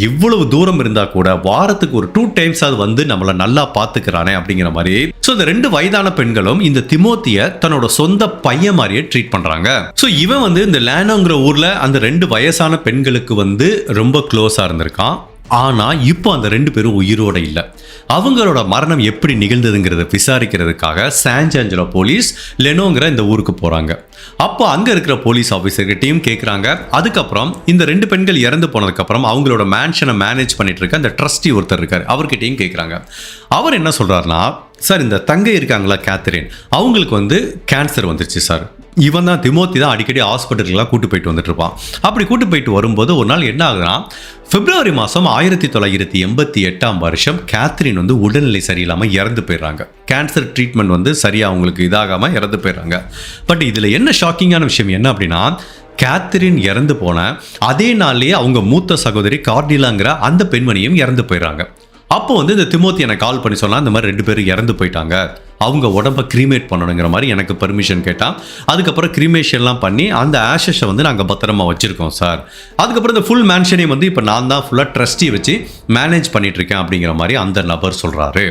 இவ்வளவு தூரம் இருந்தால் கூட வாரத்துக்கு ஒரு 2 times அது வந்து நம்மளை நல்லா பார்த்துக்கிறானே அப்படிங்கிற மாதிரி. ஸோ இந்த 2 வயதான பெண்களும் இந்த திமோத்தியை தன்னோட சொந்த பையன் மாதிரியே ட்ரீட் பண்றாங்க. ஸோ இவன் வந்து இந்த லானோங்கிற ஊர்ல அந்த 2 வயசான பெண்களுக்கு வந்து ரொம்ப க்ளோஸா இருந்திருக்கான். ஆனா இப்போ அந்த 2 பேரும் உயிரோட இல்லை. அவங்களோட மரணம் எப்படி நிகழ்ந்ததுங்கிறத விசாரிக்கிறதுக்காக சான் ஆஞ்சலோ போலீஸ் லெனோங்கிற இந்த ஊருக்கு போறாங்க. அப்போ அங்க இருக்கிற போலீஸ் ஆஃபீஸர்கிட்டையும் கேட்குறாங்க. அதுக்கப்புறம் இந்த 2 பெண்கள் இறந்து போனதுக்கப்புறம் அவங்களோட மேன்ஷனை மேனேஜ் பண்ணிட்டு இருக்க அந்த ட்ரஸ்டி ஒருத்தர் இருக்காரு, அவர்கிட்டையும் கேட்குறாங்க. அவர் என்ன சொல்றாருன்னா, சார் இந்த தங்கை இருக்காங்களா கேத்தரின், அவங்களுக்கு வந்து கேன்சர் வந்துருச்சு சார். இவன் தான் திமோத்தி தான் அடிக்கடி ஹாஸ்பிட்டலுக்குலாம் கூட்டு போயிட்டு வந்துட்டு இருப்பான். அப்படி கூட்டு போயிட்டு வரும்போது ஒரு நாள் என்ன ஆகுதுன்னா, பிப்ரவரி மாதம் 1988 கேத்ரின் வந்து உடல்நிலை சரியில்லாமல் இறந்து போயிடுறாங்க. கேன்சர் ட்ரீட்மெண்ட் வந்து சரியாக அவங்களுக்கு இதாகாமல் இறந்து போயிடுறாங்க. பட் இதில் என்ன ஷாக்கிங்கான விஷயம் என்ன அப்படின்னா, கேத்ரின் இறந்து போன அதே நாள்லேயே அவங்க மூத்த சகோதரி கார்டிலாங்கிற அந்த பெண்மணியும் இறந்து போயிடுறாங்க. அப்போ வந்து இந்த திமோத்தி எனக்கு கால் பண்ணி சொன்னால், இந்த மாதிரி 2 பேரும் இறந்து போயிட்டாங்க, அவங்க உடம்பை கிரீமேட் பண்ணணுங்கிற மாதிரி எனக்கு பெர்மிஷன் கேட்டான். அதுக்கப்புறம் கிரீமேஷன்லாம் பண்ணி அந்த ஆஷஸை வந்து நாங்கள் பத்திரமா வச்சுருக்கோம் சார். அதுக்கப்புறம் இந்த ஃபுல் மேன்ஷனையும் வந்து இப்போ நான் தான் ஃபுல்லாக ட்ரஸ்டி வச்சு மேனேஜ் பண்ணிகிட்ருக்கேன் அப்படிங்கிற மாதிரி அந்த நபர் சொல்கிறாரு.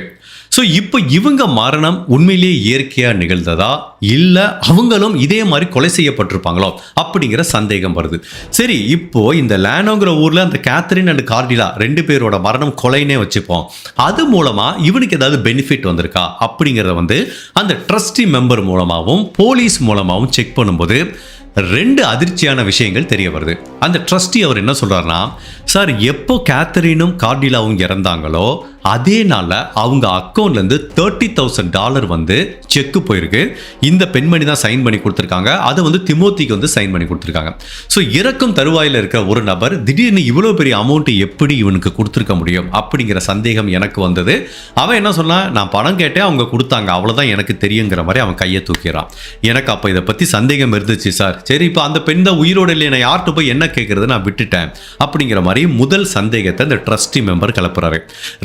ஸோ இப்போ இவங்க மரணம் உண்மையிலேயே இயற்கையாக நிகழ்ந்ததா இல்லை அவங்களும் இதே மாதிரி கொலை செய்யப்பட்டிருப்பாங்களோ அப்படிங்கிற சந்தேகம் வருது. சரி, இப்போ இந்த லேனோங்கிற ஊரில் அந்த கேத்ரின் அண்ட் கார்டிலா 2 பேரோட மரணம் கொலைனே வச்சுப்போம். அது மூலமாக இவனுக்கு ஏதாவது பெனிஃபிட் வந்திருக்கா அப்படிங்கிறத வந்து அந்த ட்ரஸ்டி மெம்பர் மூலமாகவும் போலீஸ் மூலமாகவும் செக் பண்ணும்போது 2 அதிர்ச்சியான விஷயங்கள் தெரிய வருது. அந்த ட்ரஸ்டி அவர் என்ன சொல்றாருன்னா, சார் எப்போ கேத்தரினும் கார்டிலாவும் இறந்தாங்களோ அதே நாளில் அவங்க அக்கௌண்ட்லேருந்து $30,000 வந்து செக்கு போயிருக்கு. இந்த பெண்மணி தான் சைன் பண்ணி கொடுத்துருக்காங்க. அதை வந்து திமோத்திக்கு வந்து சைன் பண்ணி கொடுத்துருக்காங்க. ஸோ இறக்கும் தருவாயில் இருக்கிற ஒரு நபர் திடீர்னு இவ்வளோ பெரிய அமௌண்ட் எப்படி இவனுக்கு கொடுத்துருக்க முடியும் அப்படிங்கிற சந்தேகம் எனக்கு வந்தது. அவன் என்ன சொன்னான், நான் பணம் கேட்டேன், அவங்க கொடுத்தாங்க, அவ்வளோதான் எனக்கு தெரியுங்கிற மாதிரி அவன் கையை தூக்கிறான். எனக்கு அப்போ இதை பற்றி சந்தேகம் இருந்துச்சு சார். சரி, இப்போ அந்த பெண் தான் உயிரோடு இல்லை, நான் யார்கிட்ட போய் என்ன கேட்கறது, நான் விட்டுட்டேன் அப்படிங்கிற மாதிரி முதல் சந்தேகத்தை இந்த ட்ரஸ்டி மெம்பர் கிளப்புறாரு.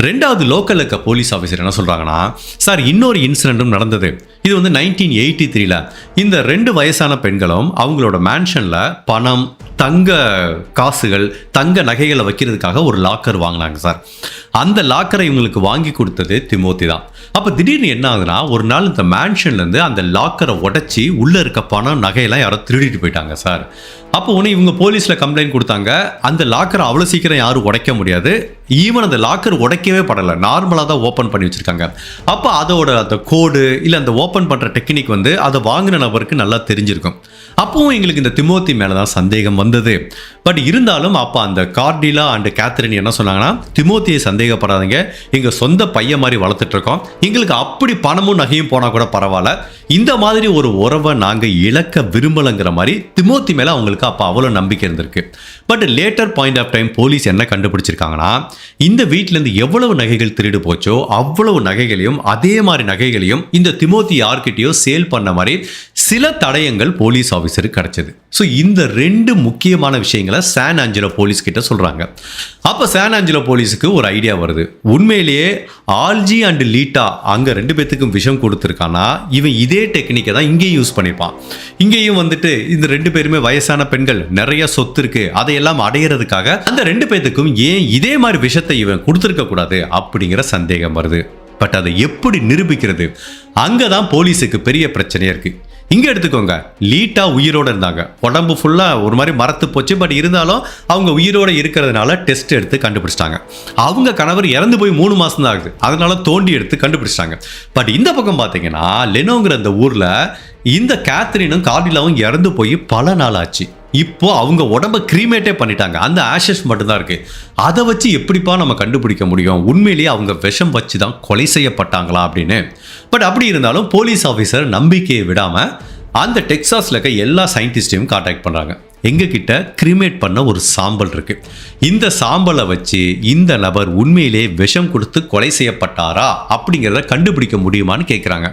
2வது லோக்கல் இருக்க போலீஸ் ஆஃபீஸர் என்ன சொல்றாங்கன்னா, சார் இன்னொரு இன்சிடென்ட்டும் நடந்தது. இது வந்து 1983ல இந்த 2 வயசான பெண்களும் அவங்களோட மேன்ஷன்ல பணம், தங்க காசுகள், தங்க நகைகளை வைக்கிறதுக்காக ஒரு லாக்கர் வாங்கினாங்க சார். அந்த லாக்கரை இவங்களுக்கு வாங்கி கொடுத்தது திமோத்தி தான். அப்போ திடீர்னு என்ன ஆகுதுன்னா, ஒரு நாள் இந்த மேன்ஷன்லேருந்து அந்த லாக்கரை உடைச்சி உள்ளே இருக்க பணம் நகையெல்லாம் யாரோ திருடிட்டு போயிட்டாங்க சார். அப்போ ஒன்று இவங்க போலீஸில் கம்ப்ளைண்ட் கொடுத்தாங்க. அந்த லாக்கரை அவ்வளோ சீக்கிரம் யாரும் உடைக்க முடியாது. ஈவன் அந்த லாக்கர் உடைக்கவே படலை, நார்மலாக தான் ஓப்பன் பண்ணி வச்சுருக்காங்க. அப்போ அதோட அந்த கோடு இல்லை அந்த ஓப்பன் பண்ணுற டெக்னிக் வந்து அதை வாங்கின நபருக்கு நல்லா தெரிஞ்சிருக்கும். அப்பவும் எங்களுக்கு இந்த திமோத்தி மேலே தான் சந்தேகம் வந்தது. பட் இருந்தாலும் அப்போ அந்த கார்டிலா அண்ட் கேத்ரின் என்ன சொன்னாங்கன்னா, திமோத்தியை சந்தேகப்படாதீங்க, எங்கள் சொந்த பையன் மாதிரி வளர்த்துட்டு இருக்கோம், எங்களுக்கு அப்படி பணமும் நகையும் போனால் கூட பரவாயில்ல, இந்த மாதிரி ஒரு உறவை நாங்கள் இழக்க விரும்பலைங்கிற மாதிரி திமோத்தி மேலே அவங்களுக்கு அப்போ அவ்வளோ நம்பிக்கை இருந்திருக்கு. But later point of time police என்ன கண்டுபிடிச்சிருக்காங்கன்னா, இந்த வீட்டிலேருந்து எவ்வளவு நகைகள் திருடு போச்சோ அவ்வளவு நகைகளையும் அதே மாதிரி நகைகளையும் இந்த திமோத்தி யார்கிட்டயோ சேல் பண்ண மாதிரி சில தடயங்கள் போலீஸ் ஆஃபீஸருக்கு கிடைச்சது. ஸோ இந்த 2 முக்கியமான விஷயங்களை சான் ஆஞ்சலோ போலீஸ் கிட்ட சொல்கிறாங்க. அப்போ சான் ஆஞ்சலோ போலீஸுக்கு ஒரு ஐடியா வருது. உண்மையிலேயே ஆல்ஜி அண்ட் லீட்டா அங்கே 2 பேத்துக்கும் விஷம் கொடுத்துருக்கானா, இவன் இதே டெக்னிக்கை தான் இங்கேயும் யூஸ் பண்ணிப்பான். இங்கேயும் வந்துட்டு இந்த 2 பேருமே வயசான பெண்கள், நிறைய சொத்து இருக்கு, அதையெல்லாம் அடையிறதுக்காக அந்த 2 பேத்துக்கும் ஏன் இதே மாதிரி விஷத்தை இவன் கொடுத்துருக்க கூடாது அப்படிங்கிற சந்தேகம் வருது. பட் அதை எப்படி நிரூபிக்கிறது, அங்கே தான் போலீஸுக்கு பெரிய பிரச்சனையாக இருக்குது. இங்கே எடுத்துக்கோங்க, லீட்டா உயிரோடு இருந்தாங்க, உடம்பு ஃபுல்லாக ஒரு மாதிரி மரத்து போச்சு. பட் இருந்தாலும் அவங்க உயிரோடு இருக்கிறதுனால டெஸ்ட் எடுத்து கண்டுபிடிச்சிட்டாங்க. அவங்க கணவர் இறந்து போய் 3 மாதம் தான் ஆகுது, அதனால தோண்டி எடுத்து கண்டுபிடிச்சிட்டாங்க. பட் இந்த பக்கம் பார்த்தீங்கன்னா, லெனோங்கிற அந்த ஊரில் இந்த கேத்ரினும் கார்டிலாவும் இறந்து போய் பல நாள் ஆச்சு. இப்போ அவங்க உடம்ப கிரீமேட்டே பண்ணிட்டாங்க, அந்த ஆஷஸ் மட்டும்தான் இருக்கு. அதை வச்சு எப்படிப்பா நம்ம கண்டுபிடிக்க முடியும் உண்மையிலேயே அவங்க விஷம் வச்சு தான் கொலை செய்யப்பட்டாங்களா அப்படின்னு. பட் அப்படி இருந்தாலும் போலீஸ் ஆஃபீஸர் நம்பிக்கையை விடாமல் அந்த டெக்சாஸில் இருக்க எல்லா சயின்டிஸ்டையும் கான்டாக்ட் பண்ணுறாங்க. எங்ககிட்ட கிரிமேட் பண்ண ஒரு சாம்பல் இருக்கு, இந்த சாம்பலை வச்சு இந்த நபர் உண்மையிலே விஷம் கொடுத்து கொலை செய்யப்பட்டாரா அப்படிங்கிறத கண்டுபிடிக்க முடியுமான்னு கேட்குறாங்க.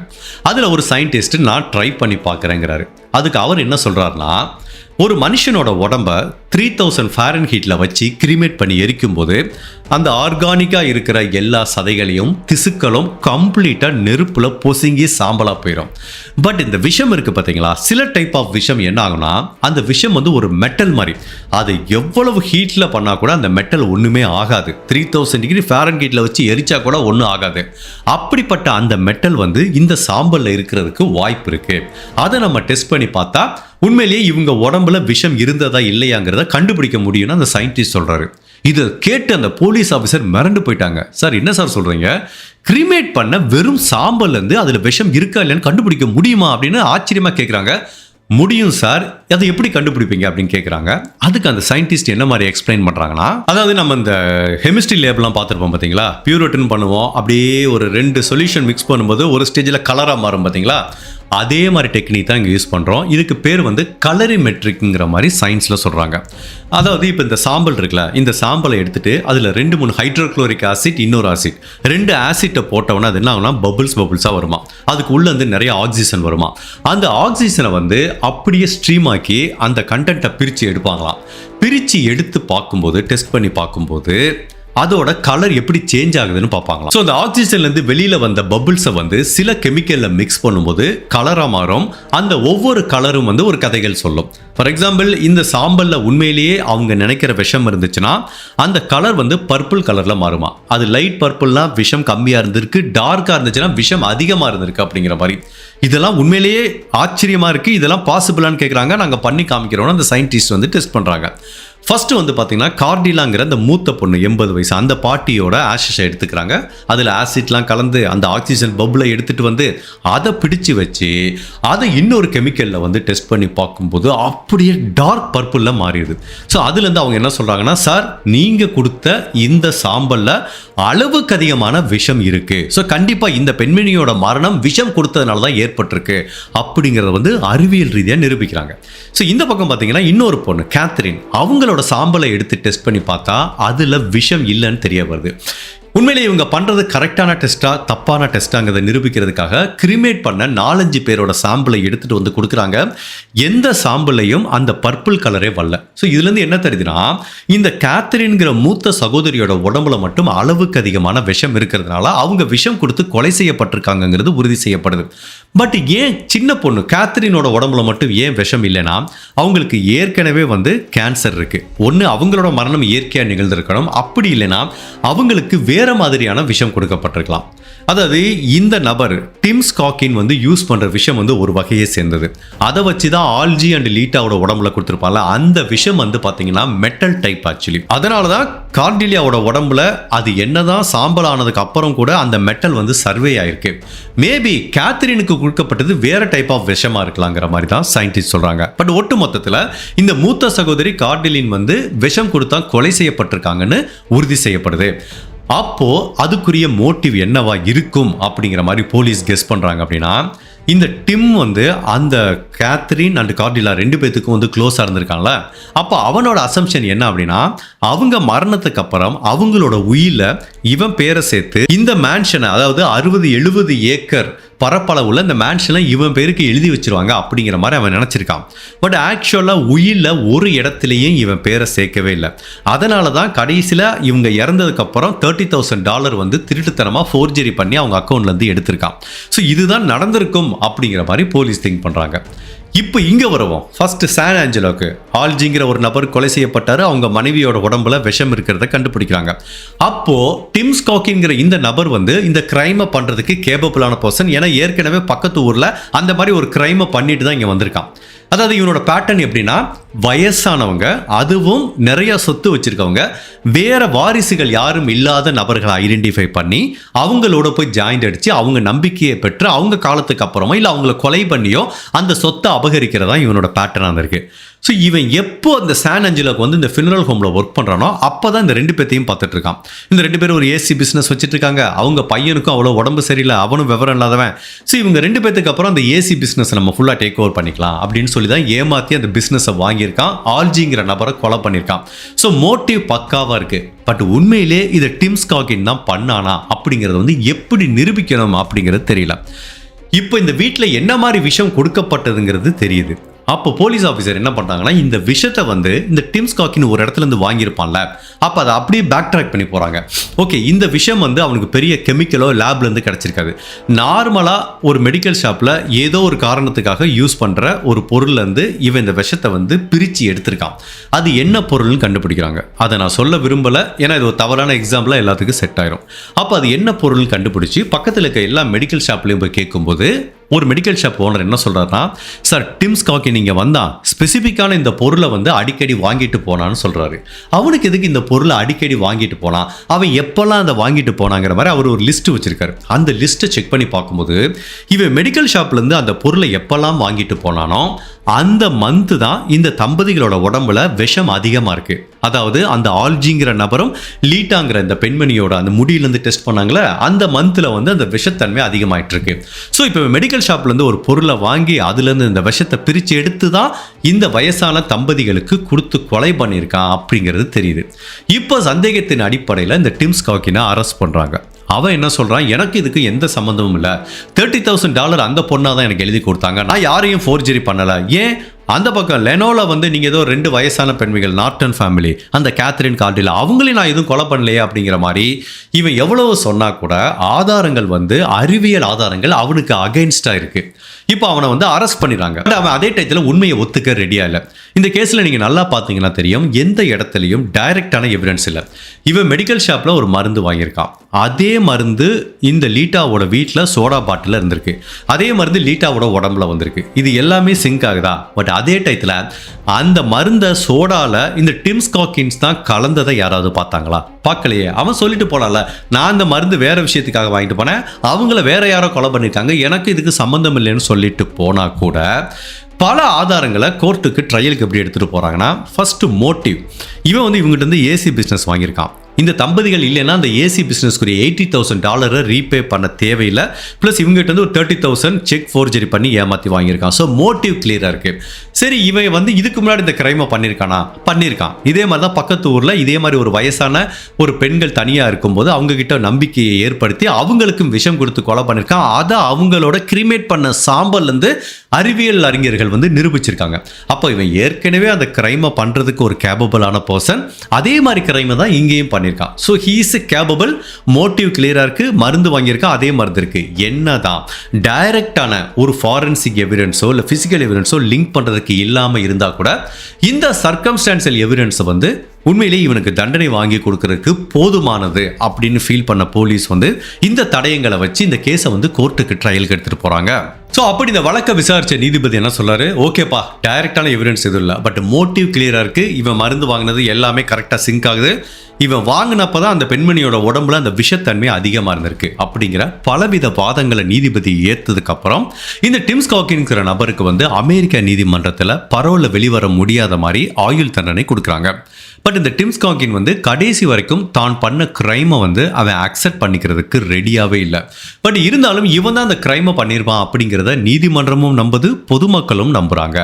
அதில் ஒரு சயின்டிஸ்ட் நான் ட்ரை பண்ணி பார்க்குறேங்கிறாரு. அதுக்கு அவர் என்ன சொல்கிறாருன்னா, ஒரு மனுஷனோட உடம்ப 3000 ஃபாரன்ஹீட்டில் வச்சு கிரிமேட் பண்ணி எரிக்கும் போது அந்த ஆர்கானிக்காக இருக்கிற எல்லா சதைகளையும் திசுக்களும் கம்ப்ளீட்டாக நெருப்பில் பொசுங்கி சாம்பலாக போயிடும். பட் இந்த விஷம் இருக்குது பார்த்தீங்களா, சில டைப் ஆஃப் விஷம் என்ன ஆகும்னா, அந்த விஷம் வந்து ஒரு மெட்டல் மாதிரி, அது எவ்வளவு ஹீட்டில் பண்ணால் கூட அந்த மெட்டல் ஒன்றுமே ஆகாது. 3000 டிகிரி ஃபாரன்ஹீட்டில் வச்சு எரிச்சா கூட ஒன்றும் ஆகாது. அப்படிப்பட்ட அந்த மெட்டல் வந்து இந்த சாம்பலில் இருக்கிறதுக்கு வாய்ப்பு இருக்குது. அதை நம்ம டெஸ்ட் பண்ணி பார்த்தா உண்மையிலேயே இவங்க உடம்புல விஷம் இருந்ததா இல்லையாங்கிறத கண்டுபிடிக்க முடியும்னு அந்த சயின்டிஸ்ட் சொல்றாரு. இதை கேட்டு அந்த போலீஸ் ஆஃபீஸர் மிரண்டு போயிட்டாங்க. சார் என்ன சார் சொல்றீங்க, கிரிமேட் பண்ண வெறும் சாம்பல்ல இருந்து அதுல விஷம் இருக்கா இல்லைன்னு கண்டுபிடிக்க முடியுமா அப்படின்னு ஆச்சரியமா கேட்குறாங்க. முடியும் சார், அதை எப்படி கண்டுபிடிப்பீங்க அப்படின்னு கேட்குறாங்க. அதுக்கு அந்த சயின்டிஸ்ட் என்ன மாதிரி எக்ஸ்பிளைன் பண்ணுறாங்கன்னா, அதாவது நம்ம இந்த கெமிஸ்ட்ரி லேப்லாம் பார்த்துருப்போம் பார்த்தீங்களா, பியூரிட்னு பண்ணுவோம், அப்படியே ஒரு 2 சொல்யூஷன் மிக்ஸ் பண்ணும்போது ஒரு ஸ்டேஜில் கலராக மாறும் பார்த்தீங்களா, அதே மாதிரி டெக்னிக் தான் இங்கே யூஸ் பண்ணுறோம். இதுக்கு பேர் வந்து கலரிமெட்ரிக்ங்கிற மாதிரி சயின்ஸில் சொல்கிறாங்க. அதாவது இப்போ இந்த சாம்பல் இருக்குல்ல, இந்த சாம்பலை எடுத்துகிட்டு அதில் 2-3 ஹைட்ரோக்ளோரிக் ஆசிட், இன்னொரு ஆசிட், 2 ஆசிட்டை போட்டவொன்னே அது என்ன ஆகுனா பபுள்ஸாக வருமா. அதுக்கு உள்ளே வந்து நிறைய ஆக்சிஜன் வருமா. அந்த ஆக்சிஜனை வந்து அப்படியே ஸ்ட்ரீம் ஆக்கி அந்த கண்டென்ட்டை பிரித்து எடுப்பாங்களாம். பிரித்து எடுத்து பார்க்கும்போது, டெஸ்ட் பண்ணி பார்க்கும்போது அதோட கலர் எப்படி சேஞ்ச் ஆகுதுன்னு பார்ப்பாங்களாம். ஸோ அந்த ஆக்சிஜன்லேருந்து வெளியில் வந்த பபுள்ஸை வந்து சில கெமிக்கலில் மிக்ஸ் பண்ணும்போது கலராக மாறும். அந்த ஒவ்வொரு கலரும் வந்து ஒரு கதைகள் சொல்லும். ஃபார் எக்ஸாம்பிள், இந்த சாம்பலில் உண்மையிலேயே அவங்க நினைக்கிற விஷம் இருந்துச்சுன்னா அந்த கலர் வந்து பர்பிள் கலரில் மாறுமா. அது லைட் பர்பிள்னா விஷம் கம்மியாக இருந்திருக்கு, டார்க்காக இருந்துச்சுன்னா விஷம் அதிகமாக இருந்திருக்கு அப்படிங்கிற மாதிரி. இதெல்லாம் உண்மையிலேயே ஆச்சரியமாக இருக்குது. இதெல்லாம் பாசிபிளான்னு கேட்குறாங்க. நாங்கள் பண்ணி காமிக்கிறோன்னு அந்த சயின்டிஸ்ட் வந்து டெஸ்ட் பண்ணுறாங்க. ஃபர்ஸ்ட் வந்து பார்த்தீங்கன்னா கார்டிலாங்கிற அந்த மூத்த பொண்ணு 80 வயசு அந்த பாட்டியோட ஆஷஸை எடுத்துக்கிறாங்க. அதில் ஆசிட்லாம் கலந்து அந்த ஆக்சிஜன் பபுளை எடுத்துகிட்டு வந்து அதை பிடிச்சு வச்சு அதை இன்னொரு கெமிக்கலில் வந்து டெஸ்ட் பண்ணி பார்க்கும்போது அப்படியே டார்க் பர்பிளில் மாறிடுது. ஸோ அதுலேருந்து அவங்க என்ன சொல்கிறாங்கன்னா, சார் நீங்கள் கொடுத்த இந்த சாம்பலில் அளவுக்கு அதிகமான விஷம் இருக்குது. ஸோ கண்டிப்பாக இந்த பெண்மணியோட மரணம் விஷம் கொடுத்ததுனால தான் ஏற்பட்டிருக்கு அப்படிங்கிறத வந்து அறிவியல் ரீதியாக நிரூபிக்கிறாங்க. ஸோ இந்த பக்கம் பார்த்தீங்கன்னா இன்னொரு பொண்ணு கேத்ரின், அவங்களோட சாம்பலை எடுத்து டெஸ்ட் பண்ணி பார்த்தா அதுல விஷம் இல்லைன்னு தெரிய வருது. உண்மையிலே இவங்க பண்றது கரெக்டான டெஸ்டா தப்பான டெஸ்டாங்கிறத நிரூபிக்கிறதுக்காக கிரிமேட் பண்ண 4-5 பேரோட சாம்பிளை எடுத்துட்டு வந்து கொடுக்குறாங்க. எந்த சாம்பிளையும் அந்த பர்பிள் கலரே வரல. ஸோ இதுலேருந்து என்ன தெரியுதுன்னா, இந்த கேத்ரின்கிற மூத்த சகோதரியோட உடம்புல மட்டும் அளவுக்கு அதிகமான விஷம் இருக்கிறதுனால அவங்க விஷம் கொடுத்து கொலை செய்யப்பட்டிருக்காங்கிறது உறுதி செய்யப்படுது. பட் ஏன் சின்ன பொண்ணு கேத்ரினோட உடம்புல மட்டும் ஏன் விஷம் இல்லைன்னா, அவங்களுக்கு ஏற்கனவே வந்து கேன்சர் இருக்கு. ஒன்று அவங்களோட மரணம் இயற்கையாக நிகழ்ந்திருக்கணும், அப்படி இல்லைன்னா அவங்களுக்கு வேற மாதிரியான விஷம் கொடுக்கப்பட்டிருக்கலாம். அதாவது இந்த நபர் டிம் ஸ்காக்கின் வந்து யூஸ் பண்ற விஷம் வந்து ஒரு வகையை சேர்ந்தது. அதை வச்சு தான் ஆல்ஜி அண்ட் லீட்டாவோட உடம்புல கொடுத்துருப்பாங்க. அந்த விஷம் வந்து பார்த்தீங்கன்னா மெட்டல் டைப் ஆக்சுவலி. அதனால தான் கார்டிலியாவோட உடம்புல அது என்னதான் சாம்பல் ஆனதுக்கு அப்புறம் கூட அந்த மெட்டல் வந்து சர்வே ஆயிருக்கு. மேபி கேத்ரினுக்கு கொடுக்கப்பட்டது வேற டைப் ஆஃப் விஷமா இருக்கலாங்கிற மாதிரி தான் சயின்டிஸ்ட் சொல்றாங்க. பட் ஒட்டு மொத்தத்தில் இந்த மூத்த சகோதரி கார்டிலின் வந்து விஷம் கொடுத்தா கொலை செய்யப்பட்டிருக்காங்கன்னு உறுதி செய்யப்படுது. அப்போ அதுக்குரிய மோட்டிவ் என்னவா இருக்கும் அப்படிங்கிற மாதிரி போலீஸ் கெஸ் பண்றாங்க. அப்படின்னா இந்த டிம் வந்து அந்த கேத்ரின் அண்ட் கார்டிலா 2 பேத்துக்கும் வந்து க்ளோஸாக இருந்திருக்காங்களா. அப்போ அவனோட அசம்ஷன் என்ன அப்படின்னா, அவங்க மரணத்துக்கு அப்புறம் அவங்களோட உயிரில் இவன் பேரை சேர்த்து இந்த மேன்ஷனை, அதாவது 60-70 ஏக்கர் பரப்பளவுள்ள இந்த மேன்ஷனை இவன் பேருக்கு எழுதி வச்சிருவாங்க அப்படிங்கிற மாதிரி அவன் நினச்சிருக்கான். பட் ஆக்சுவலாக உயிரில் ஒரு இடத்துலையும் இவன் பேரை சேர்க்கவே இல்லை. அதனால தான் கடைசியில் இவங்க இறந்ததுக்கப்புறம் $30,000 வந்து திருட்டுத்தனமாக ஃபோர்ஜரி பண்ணி அவங்க அக்கௌண்ட்லேருந்து எடுத்திருக்கான். ஸோ இதுதான் நடந்திருக்கும் அப்படிங்கிற மாதிரி போலீஸ் திங்க் பண்ணுறாங்க. இப்போ இங்கே வருவோம். ஃபர்ஸ்ட் சான் ஆஞ்சலோக்கு ஆல்ஜிங்கிற ஒரு நபர் கொலை செய்யப்பட்டாரு. அவங்க மனைவியோட உடம்புல விஷம் இருக்கிறத கண்டுபிடிக்கிறாங்க. அப்போ டிம் ஸ்காக்கிங்கிற இந்த நபர் வந்து இந்த கிரைமை பண்றதுக்கு கேபபிளான பர்சன். ஏன்னா ஏற்கனவே பக்கத்து ஊர்ல அந்த மாதிரி ஒரு கிரைமை பண்ணிட்டு தான் இங்க வந்திருக்கான். அதாவது இவனோட பேட்டர்ன் எப்படின்னா, வயசானவங்க, அதுவும் நிறைய சொத்து வச்சிருக்கவங்க, வேற வாரிசுகள் யாரும் இல்லாத நபர்களை ஐடென்டிஃபை பண்ணி அவங்களோட போய் ஜாயிண்ட் அடிச்சு அவங்க நம்பிக்கையை பெற்று அவங்க காலத்துக்கு அப்புறமா இல்லை அவங்கள கொலை பண்ணியோ அந்த சொத்தை அபகரிக்கிறதா இவனோட பேட்டர்னாக இருக்கு. ஸோ இவன் எப்போ அந்த சான் ஆஞ்சலோக்கு வந்து இந்த ஃபினரல் ஹோமில் ஒர்க் பண்ணுறானோ அப்போ தான் இந்த 2 பேர்த்தையும் பார்த்துட்டு இருக்கான். இந்த 2 பேரும் ஒரு ஏசி பிஸ்னஸ் வச்சுட்டு இருக்காங்க. அவங்க பையனுக்கும் அவ்வளோ உடம்பு சரியில்லை, அவனும் விவரம் இல்லாதவன். ஸோ இவங்க 2 பேத்துக்கு அப்புறம் அந்த ஏசி பிஸ்னஸ் நம்ம ஃபுல்லாக டேக் ஓவர் பண்ணிக்கலாம் அப்படின்னு சொல்லி தான் ஏமாற்றி அந்த பிஸ்னஸை வாங்கியிருக்கான். ஆல்ஜிங்கிற நபரை கொலை பண்ணியிருக்கான். ஸோ மோட்டிவ் பக்காவாக இருக்குது. பட் உண்மையிலே இதை டிம் ஸ்காக்கின் தான் பண்ணானா அப்படிங்கிறது வந்து எப்படி நிரூபிக்கணும் அப்படிங்கிறது தெரியல. இப்போ இந்த வீட்டில் என்ன மாதிரி விஷம் கொடுக்கப்பட்டதுங்கிறது தெரியுது. அப்போ போலீஸ் ஆஃபீஸர் என்ன பண்ணுறாங்கன்னா, இந்த விஷயத்தை வந்து இந்த டிம் ஸ்காக்கின் ஒரு இடத்துல இருந்து வாங்கியிருப்பான்ல, அப்போ அதை அப்படியே பேக் ட்ராக் பண்ணி போகிறாங்க. ஓகே, இந்த விஷயம் வந்து அவனுக்கு பெரிய கெமிக்கலோ லேப்லேருந்து கிடச்சிருக்காது. நார்மலாக ஒரு மெடிக்கல் ஷாப்பில் ஏதோ ஒரு காரணத்துக்காக யூஸ் பண்ணுற ஒரு பொருள்லேருந்து இவன் இந்த விஷத்தை வந்து பிரித்து எடுத்திருக்கான். அது என்ன பொருள்னு கண்டுபிடிக்கிறாங்க. அதை நான் சொல்ல விரும்பலை, ஏன்னா இது ஒரு தவறான எக்ஸாம்பிளாக எல்லாத்துக்கும் செட் ஆயிரும். அப்போ அது என்ன பொருள்னு கண்டுபிடிச்சி பக்கத்தில் இருக்க எல்லா மெடிக்கல் ஷாப்லேயும் போய் கேட்கும்போது ஒரு மெடிக்கல் ஷாப் ஓனர் என்ன சொல்கிறாருன்னா, சார் டிம் ஸ்காக்கின் இங்கே வந்தான் ஸ்பெசிஃபிக்கான இந்த பொருளை வந்து அடிக்கடி வாங்கிட்டு போனான்னு சொல்கிறாரு. அவனுக்கு எதுக்கு இந்த பொருளை அடிக்கடி வாங்கிட்டு போனான், அவன் எப்போல்லாம் அதை வாங்கிட்டு போனாங்கிற மாதிரி அவர் ஒரு லிஸ்ட்டு வச்சுருக்காரு. அந்த லிஸ்ட்டை செக் பண்ணி பார்க்கும்போது இவன் மெடிக்கல் ஷாப்லேருந்து அந்த பொருளை எப்போல்லாம் வாங்கிட்டு போனானோ அந்த மந்த் தான் இந்த தம்பதிகளோட உடம்புல விஷம் அதிகமாக இருக்கு. அதாவது அந்த ஆல்ஜிங்கிற நபரும் லீட்டாங்கிற இந்த பெண்மணியோட அந்த முடியிலேருந்து டெஸ்ட் பண்ணாங்களே, அந்த மந்தில் வந்து அந்த விஷத்தன்மை அதிகமாயிட்டு இருக்கு. ஸோ இப்போ மெடிக்கல் ஷாப்லேருந்து ஒரு பொருளை வாங்கி அதுலேருந்து இந்த விஷத்தை பிரித்து எடுத்து தான் இந்த வயசான தம்பதிகளுக்கு கொடுத்து கொலை பண்ணியிருக்கான் அப்படிங்கிறது தெரியுது. இப்போ சந்தேகத்தின் அடிப்படையில் இந்த டிம் ஸ்காக்கினை அரெஸ்ட் பண்ணுறாங்க. அவன் என்ன சொல்கிறான், எனக்கு இதுக்கு எந்த சம்மந்தமும் இல்லை, $30,000 அந்த பொண்ணாக தான் எனக்கு எழுதி கொடுத்தாங்க, நான் யாரையும் ஃபோர்ஜரி பண்ணலை. ஏன் அந்த பக்கம் லெனோல வந்து நீங்கள் ஏதோ 2 வயசான பெண்மைகள் நார்டன் ஃபேமிலி, அந்த கேத்ரின் கார்டில், அவங்களையும் நான் எதுவும் கொலை பண்ணலையே அப்படிங்கிற மாதிரி இவன் எவ்வளவு சொன்னால் கூட ஆதாரங்கள் வந்து அறிவியல் ஆதாரங்கள் அவனுக்கு அகைன்ஸ்டாக இருக்குது. இப்போ அவனை வந்து அரெஸ்ட் பண்ணிடுறாங்க. அவன் அதே டயத்தில் உண்மையை ஒத்துக்க ரெடியா இல்லை. இந்த கேஸில் நீங்கள் நல்லா பார்த்தீங்கன்னா தெரியும், எந்த இடத்துலையும் டைரக்டான எவிடன்ஸ் இல்லை. இவன் மெடிக்கல் ஷாப்பில் ஒரு மருந்து வாங்கியிருக்கான். அதே மருந்து இந்த லீட்டாவோட வீட்டில் சோடா பாட்டில் இருந்திருக்கு. அதே மருந்து லீட்டாவோட உடம்புல வந்திருக்கு. இது எல்லாமே சிங்க் ஆகுதா? பட் அதே டயத்தில் அந்த மருந்தை சோடால இந்த டிம் ஸ்காக்கின்ஸ் தான் கலந்ததை யாராவது பார்த்தாங்களா? பார்க்கலையே. அவன் சொல்லிட்டு போனால, நான் அந்த மருந்து வேற விஷயத்துக்காக வாங்கிட்டு போனேன், அவங்கள வேற யாரோ கொலை பண்ணியிருக்காங்க, எனக்கு இதுக்கு சம்மந்தம் இல்லைன்னு சொல்லிட்டு போனா கூட பல ஆதாரங்களை கோர்ட்டுக்கு ட்ரையலுக்கு எப்படி எடுத்துகிட்டு போகிறாங்கன்னா, ஃபஸ்ட்டு மோட்டிவ். இவன் வந்து இவங்ககிட்ட இருந்து ஏசி பிஸ்னஸ் வாங்கியிருக்கான். இந்த தம்பதிகள் இல்லைன்னா அந்த ஏசி பிஸ்னஸ்க்குரிய $80,000 ரீபே பண்ண தேவையில்லை. ப்ளஸ் இவங்ககிட்ட வந்து ஒரு 30,000 செக் ஃபோர்ஜரி பண்ணி ஏமாற்றி வாங்கியிருக்கான். ஸோ மோட்டிவ் கிளியராக இருக்குது. சரி, இவன் வந்து இதுக்கு முன்னாடி இந்த கிரைமை பண்ணியிருக்கானா? பண்ணியிருக்கான். இதே மாதிரி தான் பக்கத்து ஊரில் இதே மாதிரி ஒரு வயசான ஒரு பெண்கள் தனியாக இருக்கும்போது அவங்கக்கிட்ட நம்பிக்கையை ஏற்படுத்தி அவங்களுக்கும் விஷம் கொடுத்து கொலை பண்ணியிருக்கான். அதை அவங்களோட கிரிமேட் பண்ண சாம்பல்லேருந்து அறிவியல் அறிஞர்கள் வந்து நிரூபிச்சிருக்காங்க. அப்போ இவன் ஏற்கனவே அந்த கிரைமை பண்ணுறதுக்கு ஒரு கேபபிளான பர்சன். அதே மாதிரி கிரைமை தான் இங்கேயும் பண்ணியிருக்கான். So he is capable. Motive கிளியராக இருக்குது. மருந்து வாங்கியிருக்கா, அதே மருந்து இருக்குது. என்னதான் டைரக்டான ஒரு ஃபாரன்சிக் எவிடன்ஸோ இல்லை ஃபிசிக்கல் எவிடன்ஸோ லிங்க் பண்ணுறதுக்கு இல்லாமல் இருந்தால் கூட இந்த சர்க்கம்ஸ்டான்ஷியல் எவிடன்ஸை வந்து உண்மையிலேயே இவனுக்கு தண்டனை வாங்கி கொடுக்கறதுக்கு போதுமானது அப்படின்னு ஃபீல் பண்ண போலீஸ் வந்து இந்த தடயங்களை வச்சு இந்த கேஸை வந்து கோர்ட்டுக்கு ட்ரையலுக்கு எடுத்துகிட்டு போகிறாங்க. ஸோ அப்படி இந்த வழக்கை விசாரித்த நீதிபதி என்ன சொல்றாரு, ஓகேப்பா, டைரக்டான எவிடன்ஸ் எதுவும் இல்லை, பட் மோட்டிவ் கிளியராக இருக்குது, இவன் மருந்து வாங்கினது எல்லாமே கரெக்டாக சிங்க் ஆகுது, இவன் வாங்கினப்போ தான் அந்த பெண்மணியோட உடம்புல அந்த விஷத்தன்மை அதிகமாக இருந்திருக்கு அப்படிங்கிற பலவித வாதங்களை நீதிபதி ஏற்றதுக்கு அப்புறம் இந்த டிம் ஸ்காக்கின்கிற நபருக்கு வந்து அமெரிக்க நீதிமன்றத்தில் பரோலில் வெளிவர முடியாத மாதிரி ஆயுள் தண்டனை கொடுக்குறாங்க. பட் இந்த டிம் ஸ்காக்கின் வந்து கடைசி வரைக்கும் தான் பண்ண கிரைமை வந்து அவன் அக்செப்ட் பண்ணிக்கிறதுக்கு ரெடியாகவே இல்லை. பட் இருந்தாலும் இவன் தான் அந்த கிரைமை பண்ணியிருப்பான் அப்படிங்கிறத நீதிமன்றமும் நம்புது, பொதுமக்களும் நம்புகிறாங்க.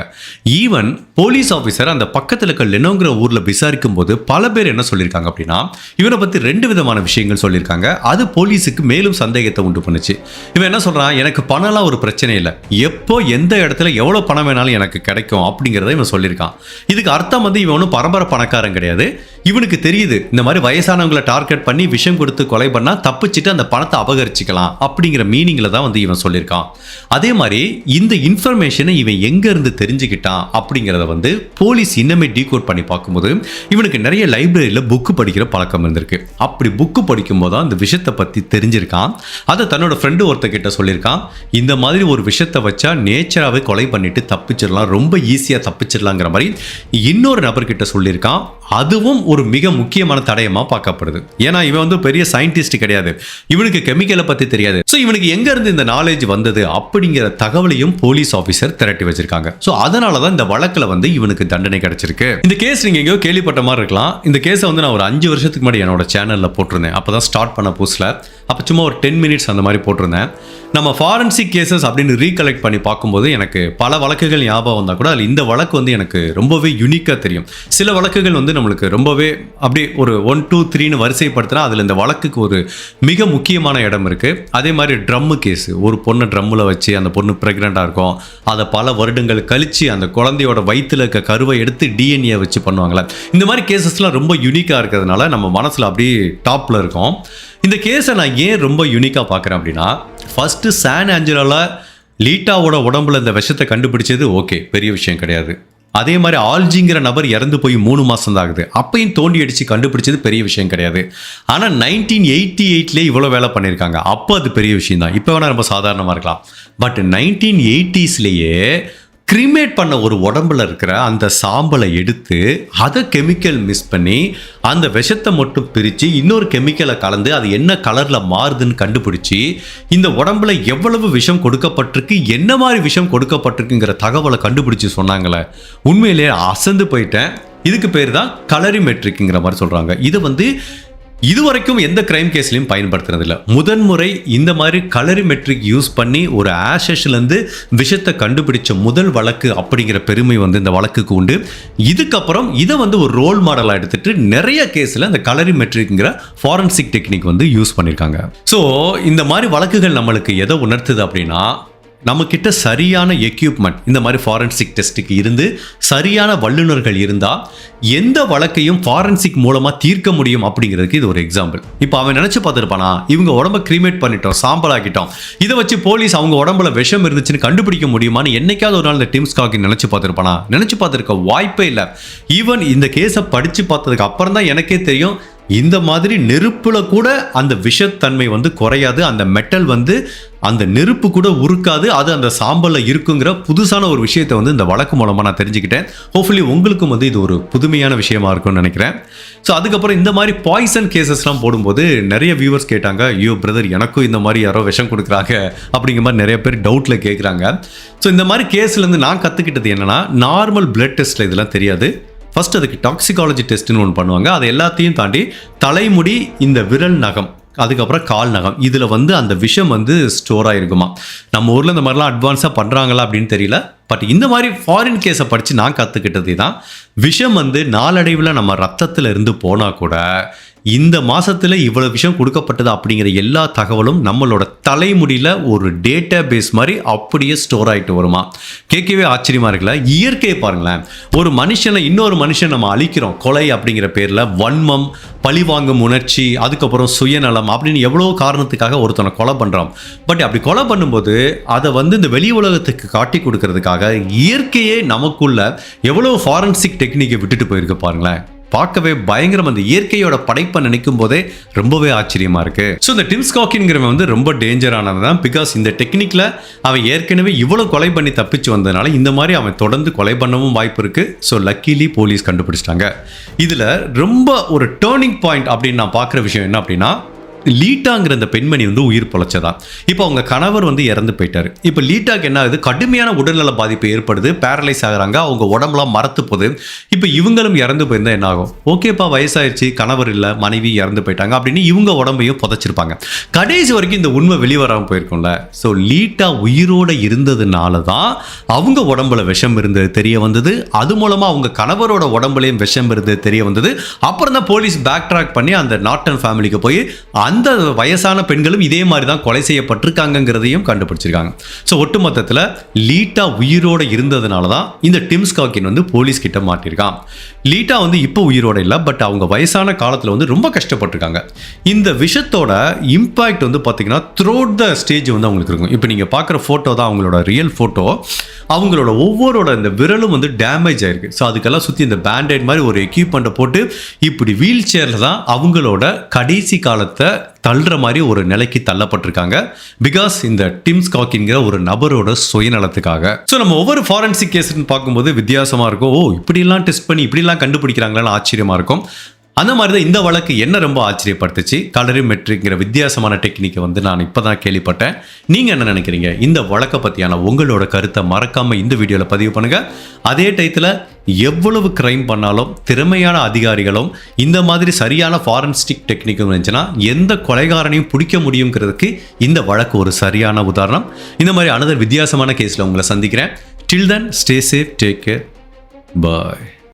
ஈவன் போலீஸ் ஆஃபீஸர் அந்த பக்கத்தில் இருக்க லெனோங்கிற ஊரில் விசாரிக்கும் போது பல பேர் என்ன சொல்லியிருக்காங்க அப்படின்னா, இவனை பற்றி 2 விதமான விஷயங்கள் சொல்லியிருக்காங்க. அது போலீஸுக்கு மேலும் சந்தேகத்தை உண்டு பண்ணுச்சு. இவன் என்ன சொல்கிறான், எனக்கு பணம்லாம் ஒரு பிரச்சனை இல்லை, எப்போ எந்த இடத்துல எவ்வளோ பணம் வேணாலும் எனக்கு கிடைக்கும் அப்படிங்கிறத இவன் சொல்லியிருக்கான். இதுக்கு அர்த்தம் வந்து இவன் ஒன்றும் பரம்பரை பணக்காரன் கிடையாது. இவனுக்கு தெரியுது இந்த மாதிரி வயசானவங்களை டார்கெட் பண்ணி விஷம் கொடுத்து கொலை பண்ணா தப்பிச்சுட்டு அந்த பணத்தை அபகரிச்சுக்கலாம் அப்படிங்கிற மீனிங்ல தான் வந்து இவன் சொல்லியிருக்கான். அதே மாதிரி இந்த இன்ஃபர்மேஷனை இவன் எங்க இருந்து தெரிஞ்சுக்கிட்டான் அப்படிங்கிறத வந்து போலீஸ் இன்னமே டீகோட் பண்ணி பார்க்கும்போது இவனுக்கு நிறைய லைப்ரரியில் புக்கு படிக்கிற பழக்கம் இருந்திருக்கு. அப்படி புக்கு படிக்கும் போது தான் இந்த விஷயத்தை பற்றி தெரிஞ்சிருக்கான். அதை தன்னோட ஃப்ரெண்டு ஒருத்தக்கிட்ட சொல்லியிருக்கான். இந்த மாதிரி ஒரு விஷயத்தை வச்சா நேச்சராகவே கொலை பண்ணிட்டு தப்பிச்சிடலாம், ரொம்ப ஈஸியாக தப்பிச்சிடலாங்கிற மாதிரி இன்னொரு நபர்கிட்ட சொல்லியிருக்கான். அதுவும் ஒரு மிக முக்கியமான தடயமா பார்க்கப்படுது. ஏன்னா இவன் வந்து பெரிய சயின்டிஸ்ட் கிடையாது, இவனுக்கு கெமிக்கலை பத்தி தெரியாது. ஸோ இவனுக்கு எங்க இருந்து இந்த நாலேஜ் வந்தது அப்படிங்கிற தகவலையும் போலீஸ் ஆஃபீஸர் திரட்டி வச்சிருக்காங்க. ஸோ அதனால தான் இந்த வழக்கில் வந்து இவனுக்கு தண்டனை கிடைச்சிருக்கு. இந்த கேஸ் நீங்க எங்கேயோ கேள்விப்பட்ட மாதிரி இருக்கலாம். இந்த கேஸை வந்து நான் ஒரு 5 வருஷத்துக்கு முன்னாடி என்னோட சேனல்ல போட்டிருந்தேன். அப்பதான் ஸ்டார்ட் பண்ண புதுசில். அப்போ சும்மா ஒரு 10 மினிட்ஸ் அந்த மாதிரி போட்டிருந்தேன். நம்ம ஃபாரன்சிக் கேசஸ் அப்படின்னு ரீகலெக்ட் பண்ணி பார்க்கும்போது எனக்கு பல வழக்குகள் ஞாபகம் வந்தால் கூட அதில் இந்த வழக்கு வந்து எனக்கு ரொம்பவே யூனிக்காக தெரியும். சில வழக்குகள் வந்து நம்மளுக்கு ரொம்பவே அப்படியே ஒரு 1, 2, 3ன்னு வரிசைப்படுத்தினா அதில் இந்த வழக்குக்கு ஒரு மிக முக்கியமான இடம் இருக்குது. அதே மாதிரி ட்ரம்மு கேஸு, ஒரு பொண்ணை ட்ரம்மில் வச்சு அந்த பொண்ணு ப்ரெக்னெண்ட்டாக இருக்கும், அதை பல வருடங்கள் கழித்து அந்த குழந்தையோட வயிற்றில் இருக்க கருவை எடுத்து டிஎன்ஏ வச்சு பண்ணுவாங்களே, இந்த மாதிரி கேசஸ்லாம் ரொம்ப யூனிக்காக இருக்கிறதுனால நம்ம மனசில் அப்படியே டாப்பில் இருக்கும். இந்த கேஸை நான் ஏன் ரொம்ப யூனிக்காக பார்க்குறேன் அப்படின்னா, ஃபஸ்ட்டு சான் ஆஞ்சலோவில் லீட்டாவோட உடம்புல இந்த விஷத்தை கண்டுபிடிச்சது ஓகே, பெரிய விஷயம் கிடையாது. அதே மாதிரி ஆல்ஜிங்கிற நபர் இறந்து போய் 3 மாதம் தான் ஆகுது, அப்பையும் தோண்டி அடித்து கண்டுபிடிச்சது பெரிய விஷயம் கிடையாது. ஆனால் 1988 இவ்வளோ வேலை பண்ணியிருக்காங்க, அப்போ அது பெரிய விஷயம் தான். இப்போ வேணால் ரொம்ப சாதாரணமாக இருக்கலாம். பட் 1980s கிரிமேட் பண்ண ஒரு உடம்புல இருக்கிற அந்த சாம்பலை எடுத்து அதை கெமிக்கல் மிக்ஸ் பண்ணி அந்த விஷத்தை மட்டும் பிரித்து இன்னொரு கெமிக்கலை கலந்து அது என்ன கலரில் மாறுதுன்னு கண்டுபிடிச்சி இந்த உடம்புல எவ்வளவு விஷம் கொடுக்கப்பட்டிருக்கு, என்ன மாதிரி விஷம் கொடுக்கப்பட்டிருக்குங்கிற தகவலை கண்டுபிடிச்சி சொன்னாங்களே, உண்மையிலேயே அசந்து போயிட்டேன். இதுக்கு பேர் தான் கலரிமெட்ரிக்ங்கிற மாதிரி சொல்கிறாங்க. இதை இதுவரைக்கும் எந்த கிரைம் கேஸ்லையும் பயன்படுத்துறதில்ல. முதன்முறை இந்த மாதிரி கலரிமெட்ரிக் யூஸ் பண்ணி ஒரு ஆஷஸ்லேருந்து விஷத்தை கண்டுபிடிச்ச முதல் வழக்கு அப்படிங்கிற பெருமை இந்த வழக்குக்கு உண்டு. இதுக்கப்புறம் இதை ஒரு ரோல் மாடலாக எடுத்துட்டு நிறைய கேஸில் இந்த கலரிமெட்ரிக்ங்கிற ஃபாரன்சிக் டெக்னிக் யூஸ் பண்ணியிருக்காங்க. ஸோ இந்த மாதிரி வழக்குகள் நம்மளுக்கு எதை உணர்த்துது அப்படின்னா, நம்மக்கிட்ட சரியான எக்யூப்மெண்ட் இந்த மாதிரி ஃபாரன்சிக் டெஸ்ட்டுக்கு இருந்து சரியான வல்லுநர்கள் இருந்தால் எந்த வழக்கையும் ஃபாரன்சிக் மூலமாக தீர்க்க முடியும் அப்படிங்கிறதுக்கு இது ஒரு எக்ஸாம்பிள். இப்போ அவன் நினச்சி பார்த்துருப்பானா, இவங்க உடம்ப கிரிமேட் பண்ணிட்டோம், சாம்பலாக்கிட்டோம், இதை வச்சு போலீஸ் அவங்க உடம்புல விஷம் இருந்துச்சுன்னு கண்டுபிடிக்க முடியுமான்னு என்னைக்காவது ஒரு நாள் இந்த டிம் ஸ்காக்கின் நினச்சி பார்த்துருப்பானா? நினச்சி பார்த்துருக்க வாய்ப்பே இல்லை. ஈவன் இந்த கேஸை படித்து பார்த்ததுக்கு அப்புறம் தான் எனக்கே தெரியும், இந்த மாதிரி நெருப்புல கூட அந்த விஷத்தன்மை குறையாது, அந்த மெட்டல் அந்த நெருப்பு கூட உருக்காது, அது அந்த சாம்பல்ல இருக்குங்கிற புதுசான ஒரு விஷயத்தை இந்த வழக்கு மூலமா நான் தெரிஞ்சுக்கிட்டேன். ஹோப்ஃபுல்லி உங்களுக்கும் இது ஒரு புதுமையான விஷயமா இருக்கும்னு நினைக்கிறேன். ஸோ அதுக்கப்புறம் இந்த மாதிரி பாய்சன் கேசஸ்லாம் போடும்போது நிறைய வியூவர்ஸ் கேட்டாங்க, ஐயோ பிரதர் எனக்கும் இந்த மாதிரி யாரோ விஷம் கொடுக்குறாங்க அப்படிங்கிற மாதிரி நிறைய பேர் டவுட்ல கேட்குறாங்க. ஸோ இந்த மாதிரி கேஸ்லேருந்து நான் கற்றுக்கிட்டது என்னன்னா, நார்மல் பிளட் டெஸ்ட்ல இதெல்லாம் தெரியாது. ஃபர்ஸ்ட் அதுக்கு டாக்ஸிகாலஜி டெஸ்ட்னு ஒன்று பண்ணுவாங்க. அது எல்லாத்தையும் தாண்டி தலைமுடி, இந்த விரல் நகம், அதுக்கப்புறம் கால் நகம், இதில் அந்த விஷம் ஸ்டோர் ஆகிருக்குமா. நம்ம ஊரில் இந்த மாதிரிலாம் அட்வான்ஸாக பண்ணுறாங்களா அப்படின்னு தெரியல. பட் இந்த மாதிரி ஃபாரின் கேஸை படித்து நான் கற்றுக்கிட்டது தான், விஷம் நாளடைவில் நம்ம ரத்தத்தில் இருந்து போனால் கூட இந்த மாதத்தில் இவ்வளோ விஷயம் கொடுக்கப்பட்டது அப்படிங்கிற எல்லா தகவலும் நம்மளோட தலைமுடியில் ஒரு டேட்டா பேஸ் மாதிரி அப்படியே ஸ்டோர் ஆகிட்டு வருமா. கேட்கவே ஆச்சரியமாக இருக்குல்ல. இயற்கையை பாருங்களேன், ஒரு மனுஷனை இன்னொரு மனுஷன் நம்ம அழிக்கிறோம் கொலை அப்படிங்கிற பேரில், வன்மம், பழிவாங்கும் உணர்ச்சி, அதுக்கப்புறம் சுயநலம் அப்படின்னு எவ்வளோ காரணத்துக்காக ஒருத்தனை கொலை பண்ணுறோம். பட் அப்படி கொலை பண்ணும்போது அதை இந்த வெளி உலகத்துக்கு காட்டி கொடுக்கறதுக்காக இயற்கையே நமக்குள்ள எவ்வளோ ஃபாரன்சிக் டெக்னிக்கை விட்டுட்டு போயிருக்கு பாருங்களேன். பார்க்கவே பயங்கரம். அந்த இயற்கையோட படைப்பை நினைக்கும் போதே ரொம்பவே ஆச்சரியமா இருக்கு. ஸோ இந்த டிம் ஸ்காக்கின்ங்கிறவன் ரொம்ப டேஞ்சரானது தான். பிகாஸ் இந்த டெக்னிக்ல அவன் ஏற்கனவே இவ்வளவு கொலை பண்ணி தப்பிச்சு வந்ததுனால இந்த மாதிரி அவன் தொடர்ந்து கொலை பண்ணவும் வாய்ப்பு இருக்கு. ஸோ லக்கிலி போலீஸ் கண்டுபிடிச்சிட்டாங்க. இதுல ரொம்ப ஒரு டேர்னிங் பாயிண்ட் அப்படின்னு நான் பார்க்குற விஷயம் என்ன அப்படின்னா, லீட்டாங்கிற அந்த பெண்மணி உயிர் பொழைச்சதா. இப்போ அவங்க கணவர் இறந்து போயிட்டாரு. இப்போ லீட்டாக்கு என்ன ஆகுது, கடுமையான உடல்நல பாதிப்பு ஏற்படுது, பேரலைஸ் ஆகுறாங்க, அவங்க உடம்புலாம் மரத்து போகுது. இப்போ இவங்களும் இறந்து போயிருந்தா என்ன ஆகும்? ஓகேப்பா வயசாயிருச்சு, கணவர் இல்லை, மனைவி இறந்து போயிட்டாங்க அப்படின்னு இவங்க உடம்பையும் புதைச்சிருப்பாங்க. கடைசி வரைக்கும் இந்த உண்மை வெளிவராமல் போயிருக்கும்ல. ஸோ லீட்டா உயிரோட இருந்ததுனால தான் அவங்க உடம்புல விஷம் இருந்தது தெரிய வந்தது. அது மூலமா அவங்க கணவரோட உடம்புலையும் விஷம் இருந்தது தெரிய வந்தது. அப்புறம் தான் போலீஸ் பேக் ட்ராக் பண்ணி அந்த நாட்டன் ஃபேமிலிக்கு போய் அந்த வயசான பெண்களும் இதே மாதிரி தான் கொலை செய்யப்பட்டிருக்காங்கிறதையும் கண்டுபிடிச்சிருக்காங்க. ஸோ ஒட்டுமொத்தத்தில் லீட்டா உயிரோட இருந்ததுனால தான் இந்த டிம் ஸ்காக்கின் போலீஸ் கிட்ட மாட்டிருக்கான். லீட்டா இப்போ உயிரோட இல்லை, பட் அவங்க வயசான காலத்தில் ரொம்ப கஷ்டப்பட்டிருக்காங்க. இந்த விஷயத்தோட இம்பாக்ட் பார்த்தீங்கன்னா த்ரூஅவுட் த ஸ்டேஜ் அவங்களுக்கு இருக்கும். இப்போ நீங்கள் பார்க்குற ஃபோட்டோ தான் அவங்களோட ரியல் ஃபோட்டோ. அவங்களோட ஒவ்வொருட இந்த விரலும் டேமேஜ் ஆயிருக்கு. ஸோ அதுக்கெல்லாம் சுற்றி இந்த பேண்டேட் மாதிரி ஒரு எக்யூப்மெண்ட்டை போட்டு இப்படி வீல் சேரில் தான் அவங்களோட கடைசி காலத்தை தள்ளுற மாதிரி ஒரு நிலைக்கு தள்ளப்பட்டிருக்காங்க. பிகாஸ் இந்த டிம் ஸ்காக்கின்கிற ஒரு நபரோட சுயநலத்துக்காக. ஸோ நம்ம ஒவ்வொரு ஃபாரன்சிக் கேஸ்ன்னு பார்க்கும்போது வித்தியாசமாக இருக்கும். ஓ இப்படிலாம் டெஸ்ட் பண்ணி இப்படிலாம் கண்டுபிடிக்கிறாங்களான்னு ஆச்சரியமாக இருக்கும். அந்த மாதிரி தான் இந்த வழக்கு என்ன ரொம்ப ஆச்சரியப்படுத்துச்சு. கலரிமெட்ரிக்ங்கிற வித்தியாசமான டெக்னிக்கை நான் இப்போ தான் கேள்விப்பட்டேன். நீங்கள் என்ன நினைக்கிறீங்க? இந்த வழக்கை பற்றியான உங்களோட கருத்தை மறக்காமல் இந்த வீடியோவில் பதிவு பண்ணுங்கள். அதே டயத்தில் எவ்வளவு கிரைம் பண்ணாலும் திறமையான அதிகாரிகளும் இந்த மாதிரி சரியான ஃபாரன்சிக் டெக்னிக்கும் இருந்துச்சுன்னா எந்த கொலைகாரனையும் பிடிக்க முடியுங்கிறதுக்கு இந்த வழக்கு ஒரு சரியான உதாரணம். இந்த மாதிரி அனதர் வித்தியாசமான கேஸில் உங்களை சந்திக்கிறேன். Till then stay safe, take care, பாய்.